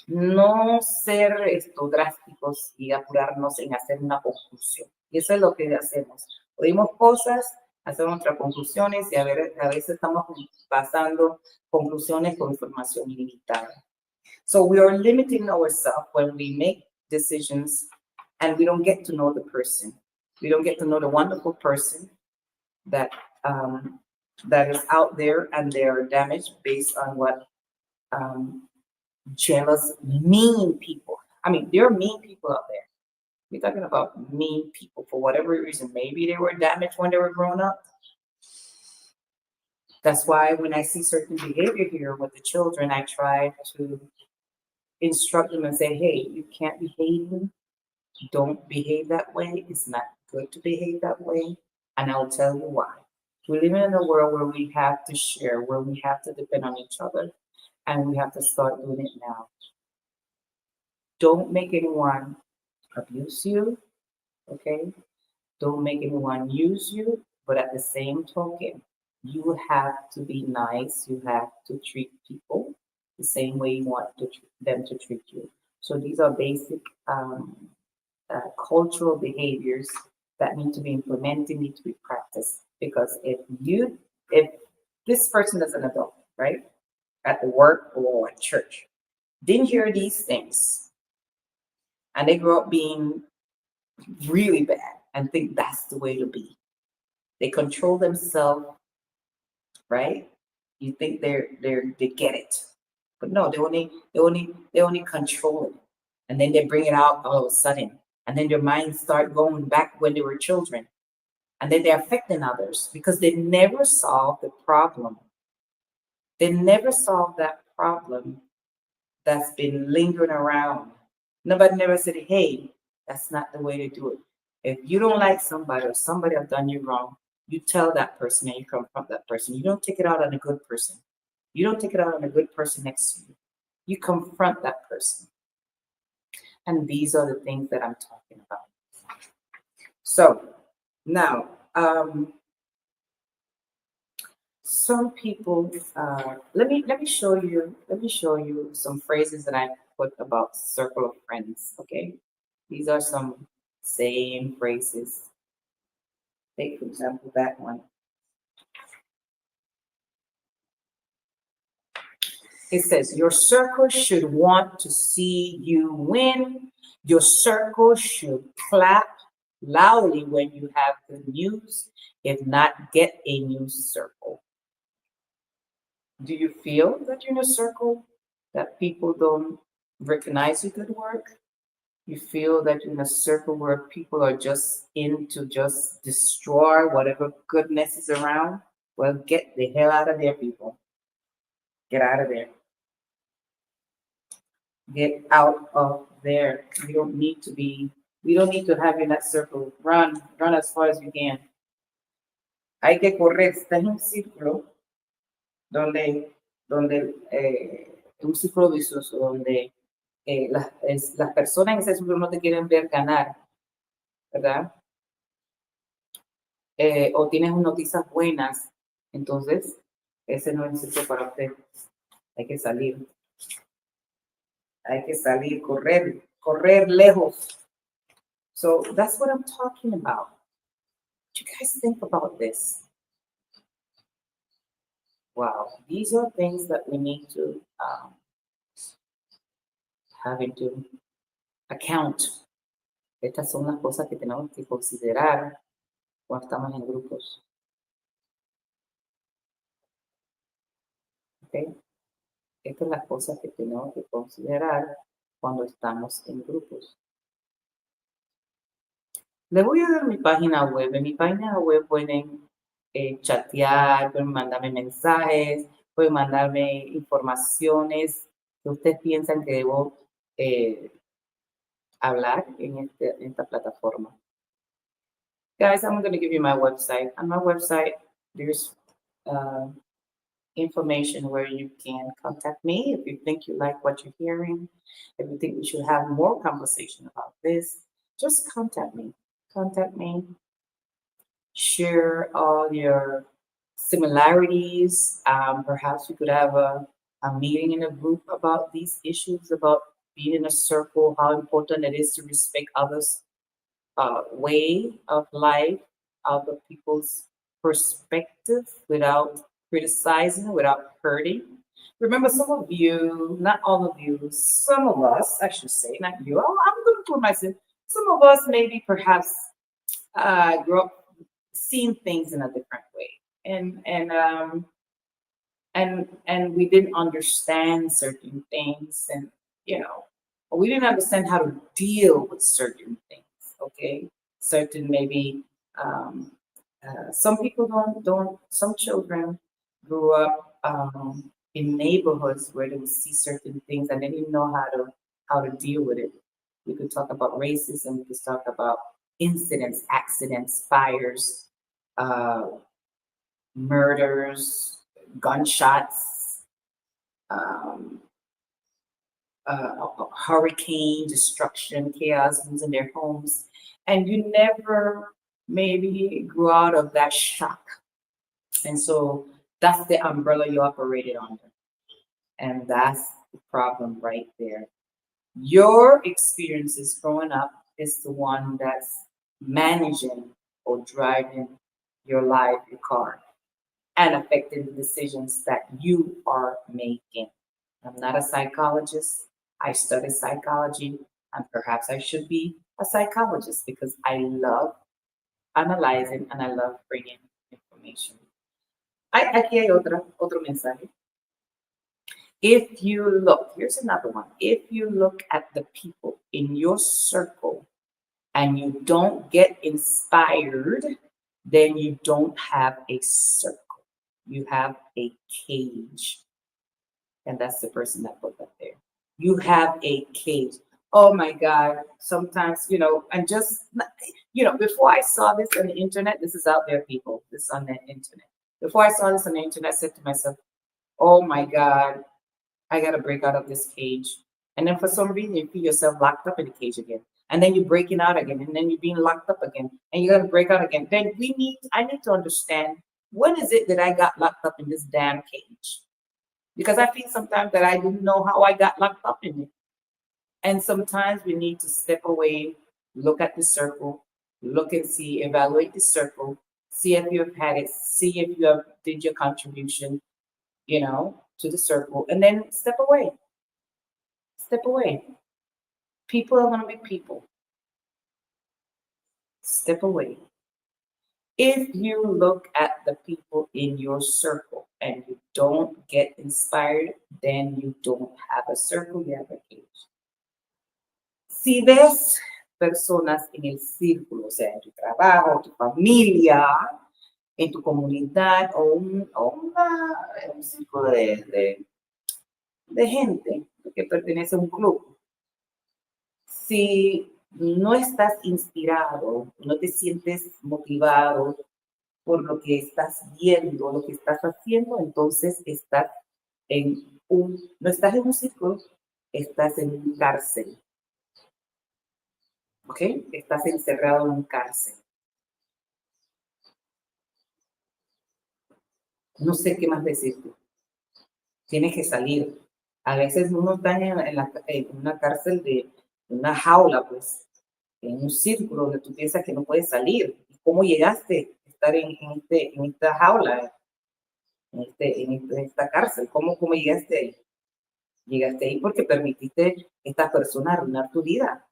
no ser drásticos y apurarnos en hacer una conclusión. Y eso es lo que hacemos. Oímos cosas, hacemos nuestras conclusiones y a veces estamos pasando conclusiones con información limitada. So we are limiting ourselves when we make decisions and we don't get to know the person. We don't get to know the wonderful person that that is out there, and they are damaged based on what jealous, mean people. I mean, there are mean people out there. We're talking about mean people for whatever reason. Maybe they were damaged when they were growing up. That's why when I see certain behavior here with the children, I try to instruct them and say, hey, you can't behave. Don't behave that way. It's not good to behave that way. And I'll tell you why. We live in a world where we have to share, where we have to depend on each other, and we have to start doing it now. Don't make anyone abuse you, okay? Don't make anyone use you, but at the same token, you have to be nice. You have to treat people the same way you want them to treat you. So these are basic cultural behaviors that need to be implemented, need to be practiced. Because if this person is an adult, right, at the work or at church, didn't hear these things, and they grow up being really bad and think that's the way to be. They control themselves, right? You think they get it, but no, they only control it, and then they bring it out all of a sudden, and then their minds start going back when they were children, and then they're affecting others because they never solved the problem. They never solved that problem that's been lingering around. Nobody never said, hey, that's not the way to do it. If you don't like somebody or somebody have done you wrong, you tell that person and you confront that person. You don't take it out on a good person. You don't take it out on a good person next to you. You confront that person. And these are the things that I'm talking about. So now, some people, let me show you some phrases that I put about circle of friends. Okay, these are some same phrases. Take for example that one. It says your circle should want to see you win. Your circle should clap loudly when you have good news. If not, get a new circle. Do you feel that you're in a circle that people don't recognize your good work? You feel that you're in a circle where people are just in to just destroy whatever goodness is around? Well, get the hell out of there, people. Get out of there. Get out of there. We don't need to have you in that circle. Run as far as you can. Hay que correr. Está en un círculo donde un círculo vicioso donde las personas en ese círculo no te quieren ver ganar, ¿verdad? O tienes noticias buenas, entonces ese no es el círculo para usted. Hay que salir. Hay que salir, correr lejos. So that's what I'm talking about. What do you guys think about this? Wow, these are things that we need to have into account. Estas son las cosas que tenemos que considerar cuando estamos en grupos. ¿ok? Estas son las cosas que tenemos que considerar cuando estamos en grupos. Les voy a dar mi página web. En mi página web pueden chatear, pueden mandarme mensajes, pueden mandarme informaciones que ustedes piensan que debo eh, hablar en esta plataforma. Guys, I'm going to give you my website. On my website, there's uh, information where you can contact me if you think you like what you're hearing, if you think we should have more conversation about this, just contact me. Contact me, share all your similarities. Perhaps we could have a meeting in a group about these issues, about being in a circle, how important it is to respect others' way of life, other people's perspective without criticizing, without hurting. Remember, some of you, not all of you, some of us, I should say, not you, I'm going to put myself, some of us maybe perhaps grew up seeing things in a different way. And we didn't understand certain things, and you know, we didn't understand how to deal with certain things. Okay, certain maybe some people don't. Some children grew up in neighborhoods where they would see certain things and they didn't know how to deal with it. We could talk about racism. We could talk about incidents, accidents, fires, uh, murders, gunshots, um, hurricane, destruction, chaos, losing their homes. And you never maybe grew out of that shock. And so that's the umbrella you operated under. And that's the problem right there. Your experiences growing up is the one that's managing or driving your life, your car, and affecting the decisions that you are making. I'm not a psychologist. I study psychology, and perhaps I should be a psychologist because I love analyzing and I love bringing information. Aquí hay otro mensaje. If you look, here's another one. If you look at the people in your circle and you don't get inspired, then you don't have a circle. You have a cage. And that's the person that put that there. You have a cage. Oh my God. Sometimes, and just, before I saw this on the internet, this is out there, people. This is on the internet. Before I saw this on the internet, I said to myself, oh my God, I got to break out of this cage. And then for some reason, you feel yourself locked up in the cage again. And then you're breaking out again. And then you're being locked up again. And you got to break out again. Then I need to understand, when is it that I got locked up in this damn cage? Because I feel sometimes that I didn't know how I got locked up in it. And sometimes we need to step away, look at the circle, look and see, evaluate the circle, see if you've had it, see if you have did your contribution, to the circle, and then step away. Step away. People are going to be people. Step away. If you look at the people in your circle and you don't get inspired, then you don't have a circle, you have a cage. Si ves personas en el círculo, o sea, en tu trabajo, tu familia, en tu comunidad o un círculo de gente que pertenece a un club, si no estás inspirado, no te sientes motivado por lo que estás viendo, lo que estás haciendo, entonces no estás en un círculo, estás en un cárcel. ¿Ok? Estás encerrado en un cárcel. No sé qué más decirte. Tienes que salir. A veces uno está en una cárcel de una jaula, pues, en un círculo donde tú piensas que no puedes salir. ¿Cómo llegaste a estar en esta jaula, en esta cárcel? ¿Cómo llegaste ahí? Llegaste ahí porque permitiste a esta persona arruinar tu vida.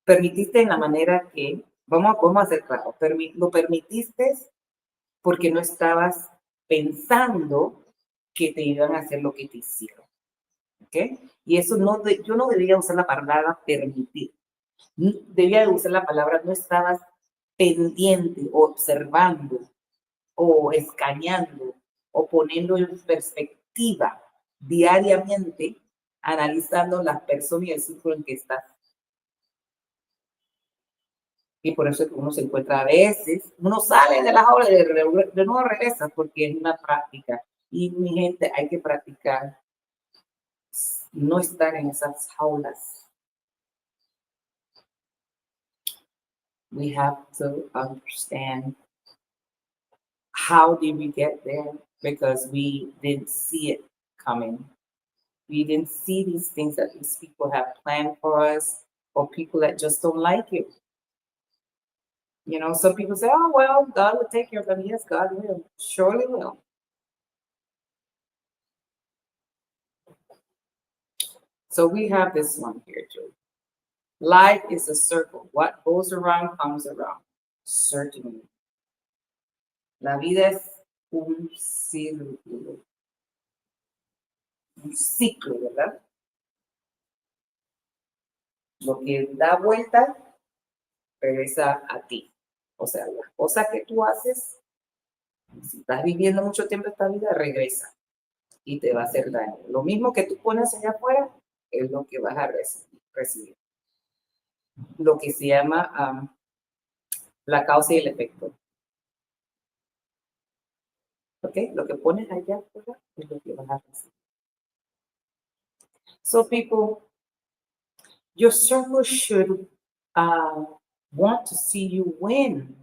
Permitiste en la manera que, vamos a ser claros, lo permitiste porque no estabas pensando que te iban a hacer lo que te hicieron. ¿Ok? Y eso no, yo no debía usar la palabra permitir. Debía usar la palabra no estabas pendiente, observando o escaneando o poniendo en perspectiva diariamente, analizando las personas y el círculo en que estás. Y por eso es que uno se encuentra a veces, uno sale de las aulas y de nuevo regresa porque es una práctica. Y mi gente, hay que practicar, no estar en esas jaulas. We have to understand how did we get there, because we didn't see it coming. We didn't see these things that these people have planned for us, or people that just don't like you. You know, some people say, oh, well, God will take care of them. Yes, God will. Surely will. So we have this one here, too. Life is a circle. What goes around comes around. Certainly. La vida es un círculo. Un ciclo, ¿verdad? Lo que da vuelta regresa a ti. O sea, las cosas que tú haces, si estás viviendo mucho tiempo esta vida, regresa y te va a hacer daño. Lo mismo que tú pones allá afuera es lo que vas a recibir. Lo que se llama la causa y el efecto. ¿Ok? Lo que pones allá afuera es lo que vas a recibir. So people, your circle should want to see you win.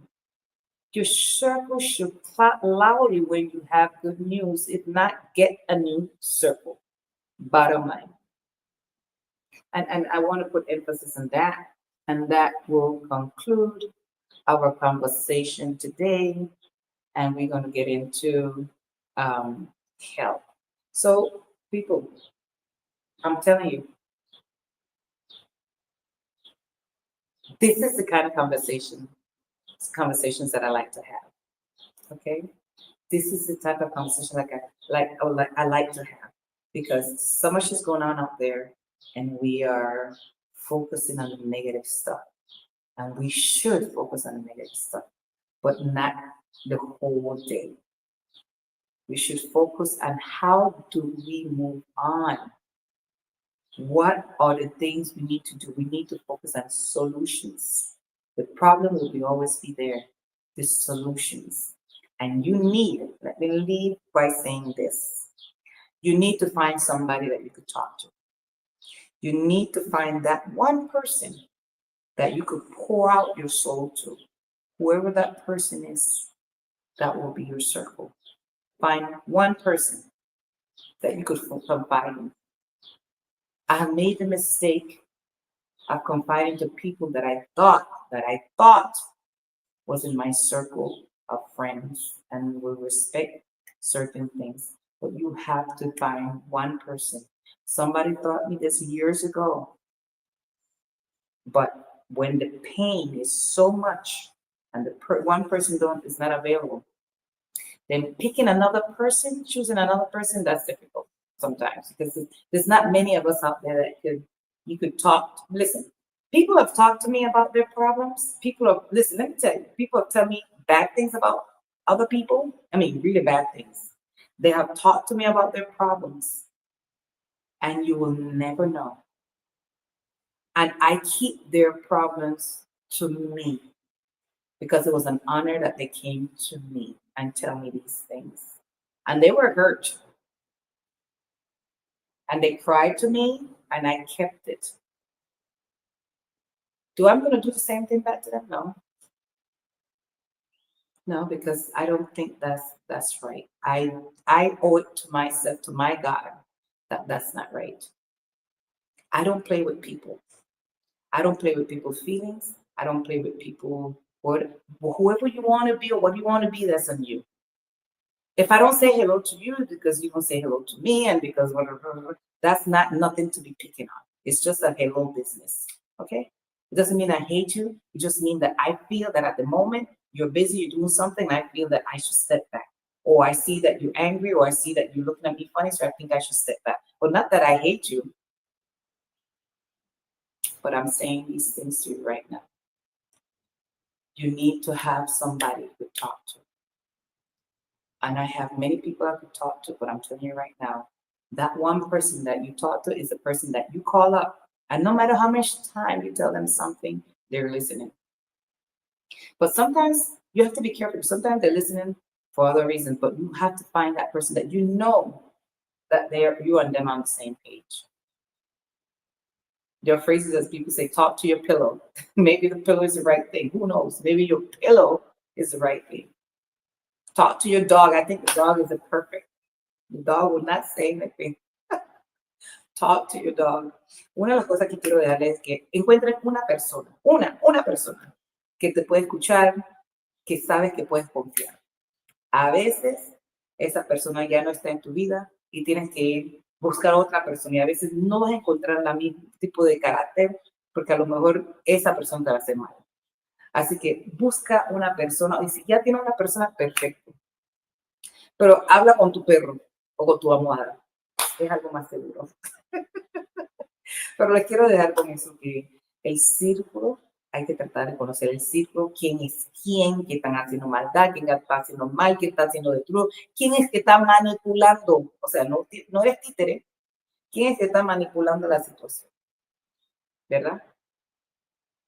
Your circle should clap loudly when you have good news. If not, get a new circle. Bottom line. And I want to put emphasis on that. And that will conclude our conversation today. And we're going to get into health. So, people, I'm telling you, this is the kind of conversations that I like to have. Okay, this is the type of conversation I like to have, because so much is going on out there, and we are focusing on the negative stuff, and we should focus on the negative stuff, but not the whole day. We should focus on how do we move on. What are the things we need to do? We need to focus on solutions. The problem will always be there, the solutions. And you need, let me leave by saying this, you need to find somebody that you could talk to. You need to find that one person that you could pour out your soul to. Whoever that person is, that will be your circle. Find one person that you could confide in. I have made the mistake of confiding to people that I thought was in my circle of friends and will respect certain things. But you have to find one person. Somebody taught me this years ago. But when the pain is so much and the one person is not available, then picking another person, choosing another person, that's difficult sometimes, because there's not many of us out there that you could talk to. Listen, people have talked to me about their problems. Listen, let me tell you, people have told me bad things about other people. I mean, really bad things. They have talked to me about their problems, and you will never know. And I keep their problems to me, because it was an honor that they came to me and tell me these things. And they were hurt. And they cried to me, and I kept it. Do I'm going to do the same thing back to them? No. No, because I don't think that's right. I owe it to myself, to my God, that's not right. I don't play with people. I don't play with people's feelings. I don't play with people. Whoever you want to be or what you want to be, that's on you. If I don't say hello to you because you don't say hello to me, and because whatever, that's nothing to be picking on. It's just a hello business. Okay? It doesn't mean I hate you. It just means that I feel that at the moment you're busy, you're doing something, I feel that I should step back. or I see that you're angry, or I see that you're looking at me funny, so I think I should step back. But not that I hate you, but I'm saying these things to you right now. You need to have somebody to talk to. And I have many people I could talk to, but I'm telling you right now, that one person that you talk to is the person that you call up. And no matter how much time you tell them something, they're listening. But sometimes you have to be careful. Sometimes they're listening for other reasons, but you have to find that person that you know that you and them on the same page. There are phrases as people say, talk to your pillow. Maybe the pillow is the right thing. Who knows? Maybe your pillow is the right thing. Talk to your dog. I think the dog is a perfect. The dog will not say anything. Talk to your dog. Una de las cosas que quiero dejarles es que encuentren una persona, una persona que te puede escuchar, que sabes que puedes confiar. A veces esa persona ya no está en tu vida y tienes que ir buscar otra persona, y a veces no vas a encontrar el mismo tipo de carácter porque a lo mejor esa persona te va a hacer mal. Así que busca una persona, y si ya tienes una persona, perfecto. Pero habla con tu perro o con tu almohada. Es algo más seguro. Pero les quiero dejar con eso, que el círculo, hay que tratar de conocer el círculo, quién es quién, qué están haciendo maldad, quién está haciendo mal, qué está haciendo de truco, quién es que está manipulando, o sea, no eres títere, quién es que está manipulando la situación, ¿verdad?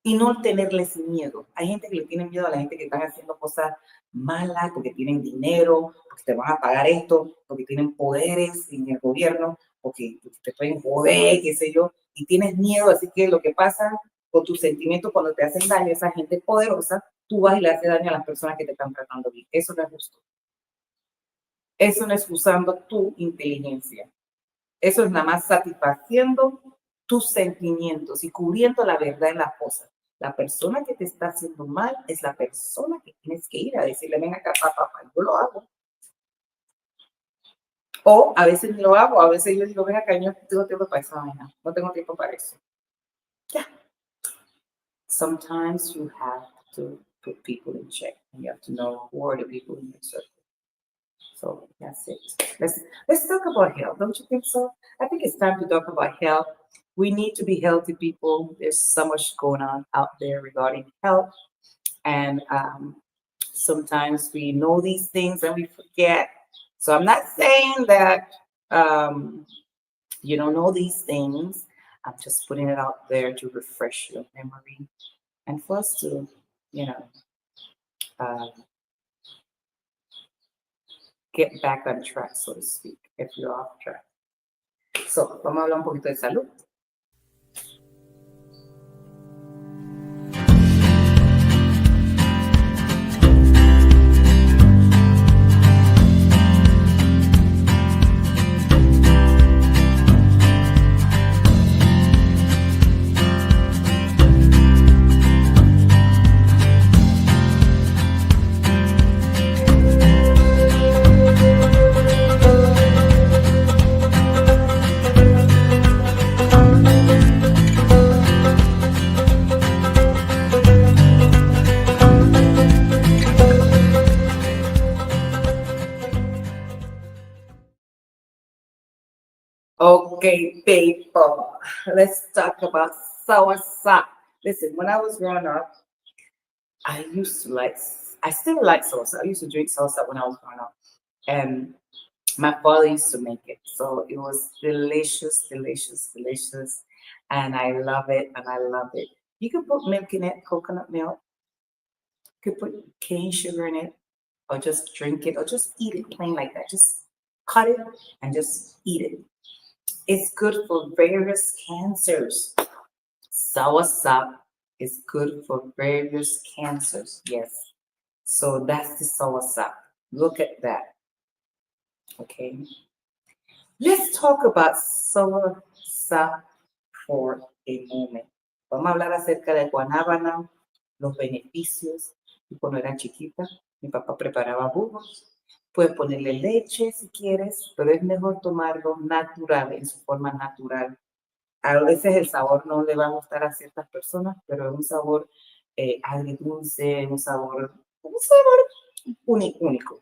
Y no tenerles miedo. Hay gente que le tiene miedo a la gente que están haciendo cosas malas porque tienen dinero, porque te van a pagar esto, porque tienen poderes en el gobierno, porque te pueden joder, qué sé yo, y tienes miedo. Así que lo que pasa con tus sentimientos cuando te hacen daño a esa gente poderosa, tú vas y le haces daño a las personas que te están tratando bien. Eso no es justo. Eso no es usando tu inteligencia. Eso es nada más satisfaciendo tus sentimientos y cubriendo la verdad en las cosas. La persona que te está haciendo mal es la persona que tienes que ir a decirle, ven acá, papá, yo lo hago. O a veces ni lo hago, a veces yo digo, ven acá, yo no tengo tiempo para esa vaina, no tengo tiempo para eso. Yeah. Sometimes you have to put people in check, and you have to know who are the people in your circle. So that's it. Let's talk about health, don't you think so? I think it's time to talk about health. We need to be healthy people. There's so much going on out there regarding health. And sometimes we know these things and we forget. So I'm not saying that you don't know these things. I'm just putting it out there to refresh your memory and for us to, get back on track, so to speak, if you're off track. So, vamos a hablar un poquito de salud. Okay, people, let's talk about soursop. Listen, when I was growing up, I still like salsa. I used to drink salsa when I was growing up. And my father used to make it. So it was delicious, delicious, delicious. And I love it, and I love it. You can put milk in it, coconut milk. You could put cane sugar in it, or just drink it, or just eat it plain like that. Just cut it and just eat it. It's good for various cancers. Soursop is good for various cancers. Yes. So that's the soursop. Look at that. Okay. Let's talk about soursop for a moment. Vamos a hablar acerca de guanábana, los beneficios. Y cuando era chiquita, mi papá preparaba jugos. Puedes ponerle leche si quieres, pero es mejor tomarlo natural, en su forma natural. A veces el sabor no le va a gustar a ciertas personas, pero es un sabor agridulce, un sabor único.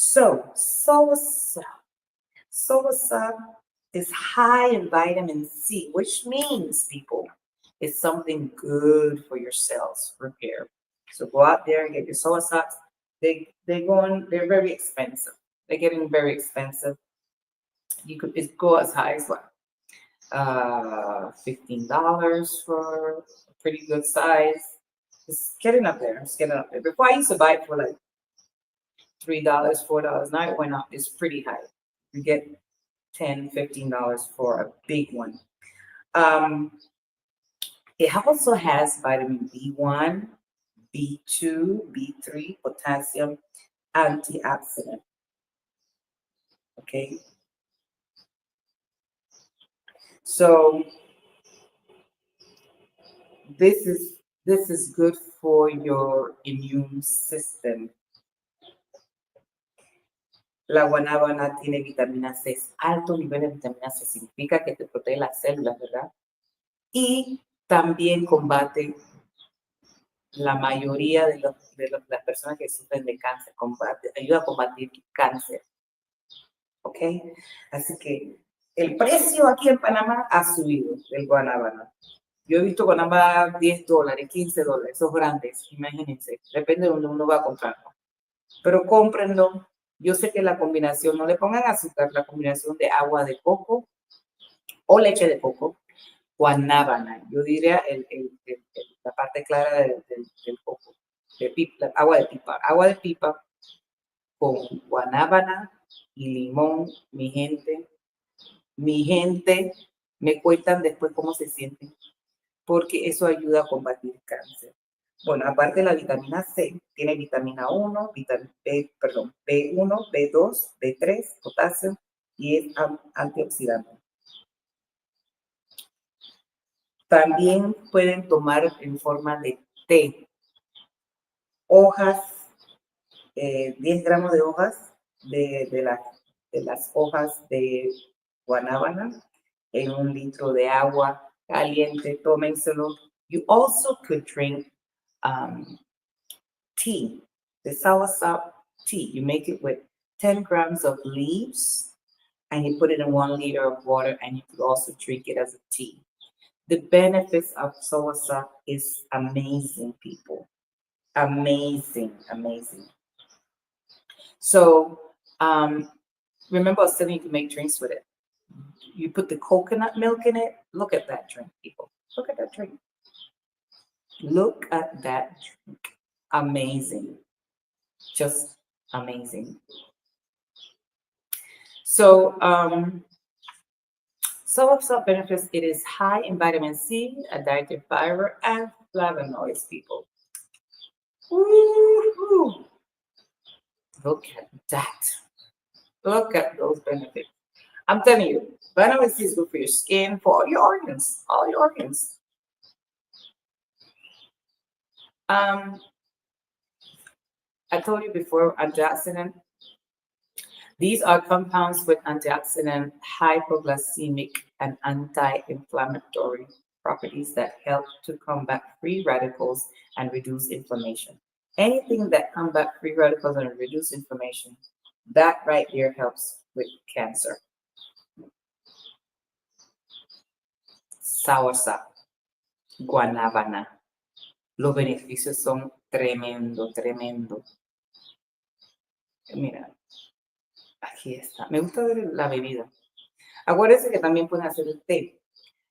So, soursop is high in vitamin C, which means, people, it's something good for your cells repair. So go out there and get your soursops. They're very expensive. They're getting very expensive. You could it go as high as what? $15 for a pretty good size. It's getting up there. It's getting up there. Before I used to buy it for like $3, $4. Now it went up. It's pretty high. You get $10, $15 for a big one. It also has vitamin B1, B2, B3, potassium, antioxidant. Okay. So this is good for your immune system. La guanábana tiene vitamina C, alto nivel de vitamina C, significa que te protege las células, ¿verdad? Y también combate la mayoría las personas que sufren de cáncer, ayuda a combatir cáncer. ¿Ok? Así que el precio aquí en Panamá ha subido del guanábana. Yo he visto guanábana $10, $15, esos grandes, imagínense, depende de donde uno va a comprarlo. Pero cómprenlo. Yo sé que la combinación, no le pongan azúcar, la combinación de agua de coco o leche de coco, guanábana. Yo diría la parte clara del coco, agua de pipa. Agua de pipa con guanábana y limón, mi gente, me cuentan después cómo se sienten, porque eso ayuda a combatir cáncer. Bueno, aparte de la vitamina C, tiene vitamina 1, B1, B2, B3, potasio y es antioxidante. También pueden tomar en forma de té. Hojas, 10 gramos de hojas de las hojas de guanábana en 1 litro de agua caliente, tómenselo. You also could drink tea, the soursop tea. You make it with 10 grams of leaves and you put it in 1 liter of water, and you could also drink it as a tea. The benefits of soursop is amazing, people. Amazing, amazing. So, remember I was telling you to make drinks with it. You put the coconut milk in it. Look at that drink, people. Look at that drink. Look at that drink. Amazing. Just amazing. So, soursop benefits, it is high in vitamin C, a dietary fiber, and flavonoids, people. Woo-hoo. Look at that. Look at those benefits. I'm telling you, vitamin C is good for your skin, for all your organs, all your organs. I told you before, antioxidant. These are compounds with antioxidant, hypoglycemic, and anti-inflammatory properties that help to combat free radicals and reduce inflammation. Anything that combats free radicals and reduce inflammation, that right here helps with cancer. Soursop, guanábana. Los beneficios son tremendo. Mira, aquí está. Me gusta ver la bebida. Acuérdense que también pueden hacer el té.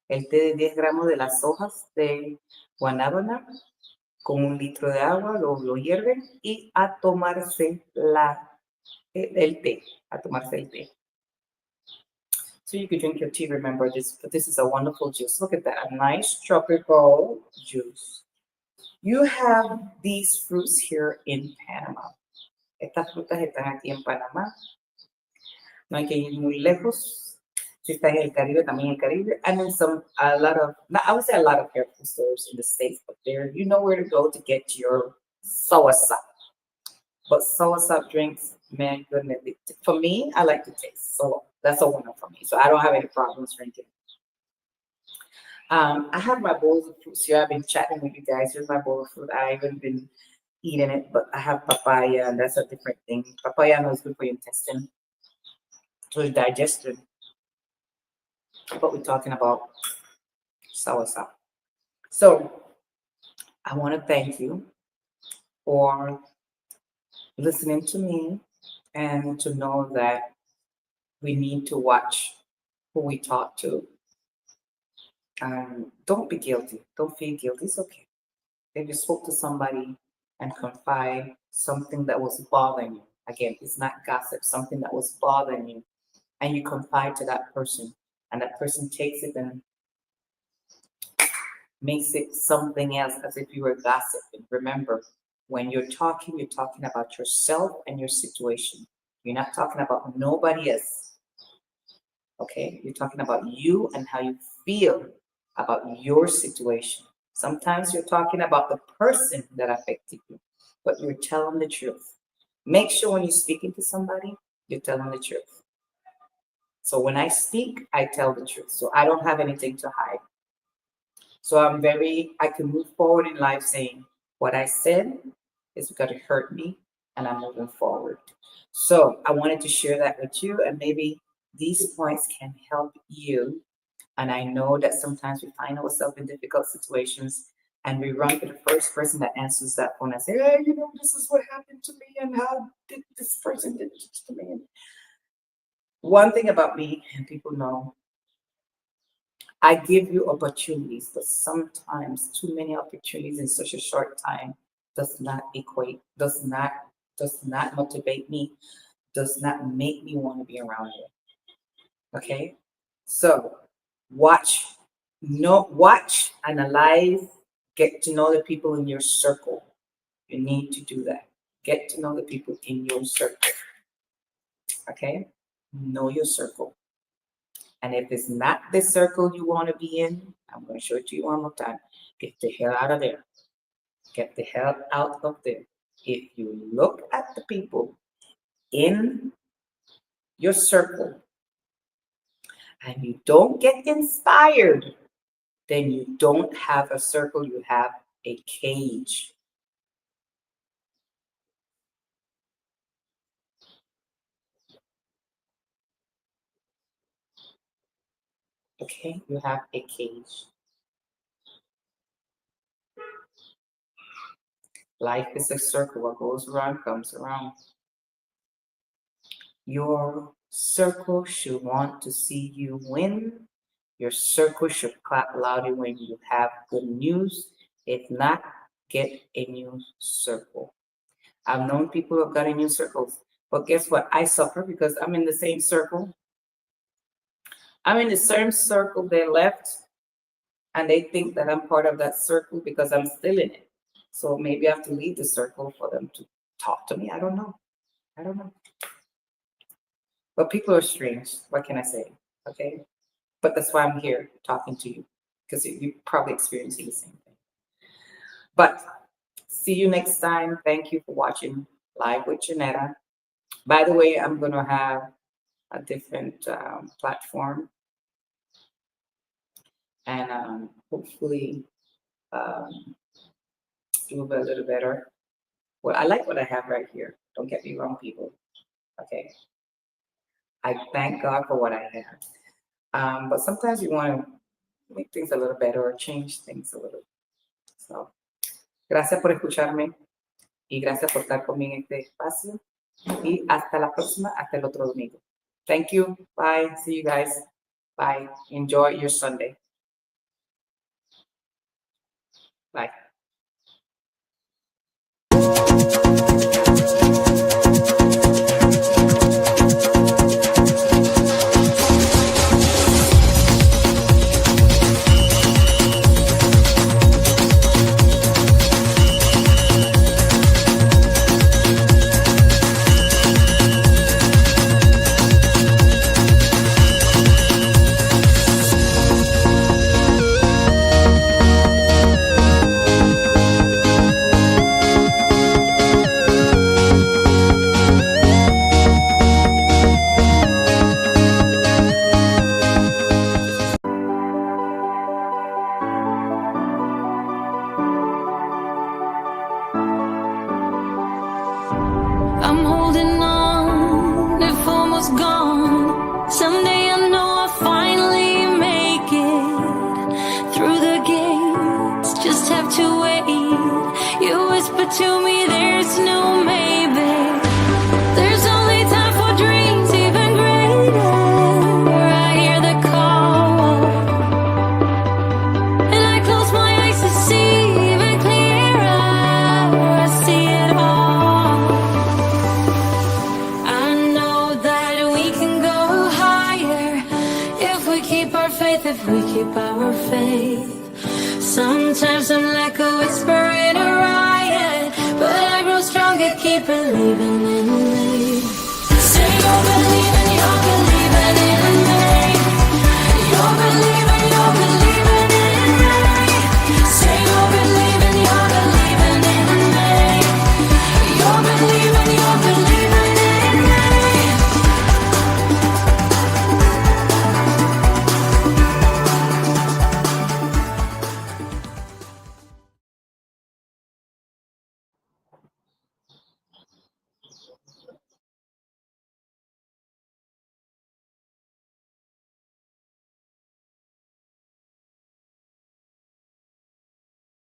El té de 10 gramos de las hojas de guanábana con 1 litro de agua, lo hierven y a tomarse el té. So you could drink your tea, remember this, but this is a wonderful juice. Look at that, a nice tropical juice. You have these fruits here in Panama. Estas frutas están aquí en Panamá. No hay que ir muy lejos. Si está en el Caribe, también en el Caribe. And then I would say a lot of health food stores in the States, but there, you know where to go to get your soursop. But soursop drinks, man, goodness, for me, I like the taste. So that's a winner for me. So I don't have any problems drinking. I have my bowls of fruits here. I've been chatting with you guys. Here's my bowl of fruit. I haven't been eating it, but I have papaya, and that's a different thing. Papaya I know is good for your intestine, so your digestion. But we're talking about soursop. So I want to thank you for listening to me and to know that we need to watch who we talk to. Don't be guilty. Don't feel guilty. It's okay. If you spoke to somebody and confide something that was bothering you, again, it's not gossip, something that was bothering you, and you confide to that person, and that person takes it and makes it something else as if you were gossiping. Remember, when you're talking about yourself and your situation. You're not talking about nobody else. Okay? You're talking about you and how you feel about your situation. Sometimes you're talking about the person that affected you, but you're telling the truth. Make sure when you're speaking to somebody, you're telling the truth. So when I speak, I tell the truth. So I don't have anything to hide. So I can move forward in life saying what I said is going to hurt me and I'm moving forward. So I wanted to share that with you, and maybe these points can help you. And I know that sometimes we find ourselves in difficult situations and we run to the first person that answers that phone and say, hey, this is what happened to me and how did this person did this to me. One thing about me, and people know, I give you opportunities, but sometimes too many opportunities in such a short time does not motivate me, does not make me want to be around you. Okay? So watch, analyze, get to know the people in your circle. You need to do that. Get to know the people in your circle. Okay? Know your circle. And if it's not the circle you want to be in, I'm going to show it to you one more time. Get the hell out of there. Get the hell out of there. If you look at the people in your circle and you don't get inspired, then you don't have a circle, you have a cage. Okay, you have a cage. Life is a circle. What goes around comes around. Your circle should want to see you win. Your circle should clap loudly when you have good news. If not, get a new circle. I've known people who have got in new circles, but guess what? I suffer because I'm in the same circle. I'm in the same circle they left, and they think that I'm part of that circle because I'm still in it. So maybe I have to leave the circle for them to talk to me. I don't know. But people are strange. What can I say? Okay. But that's why I'm here talking to you, because you're probably experiencing the same thing. But see you next time. Thank you for watching Live with Janetta. By the way, I'm going to have a different platform, and hopefully do a little better. Well, I like what I have right here. Don't get me wrong, people. Okay. I thank God for what I have. But sometimes you want to make things a little better or change things a little. So, gracias por escucharme y gracias por estar conmigo en este espacio. Y hasta la próxima, hasta el otro domingo. Thank you. Bye. See you guys. Bye. Enjoy your Sunday. Bye. our faith if we keep our faith. Sometimes I'm like a whisper in a riot, but I grow stronger, keep believing in me. Say you're believing in me. You're believing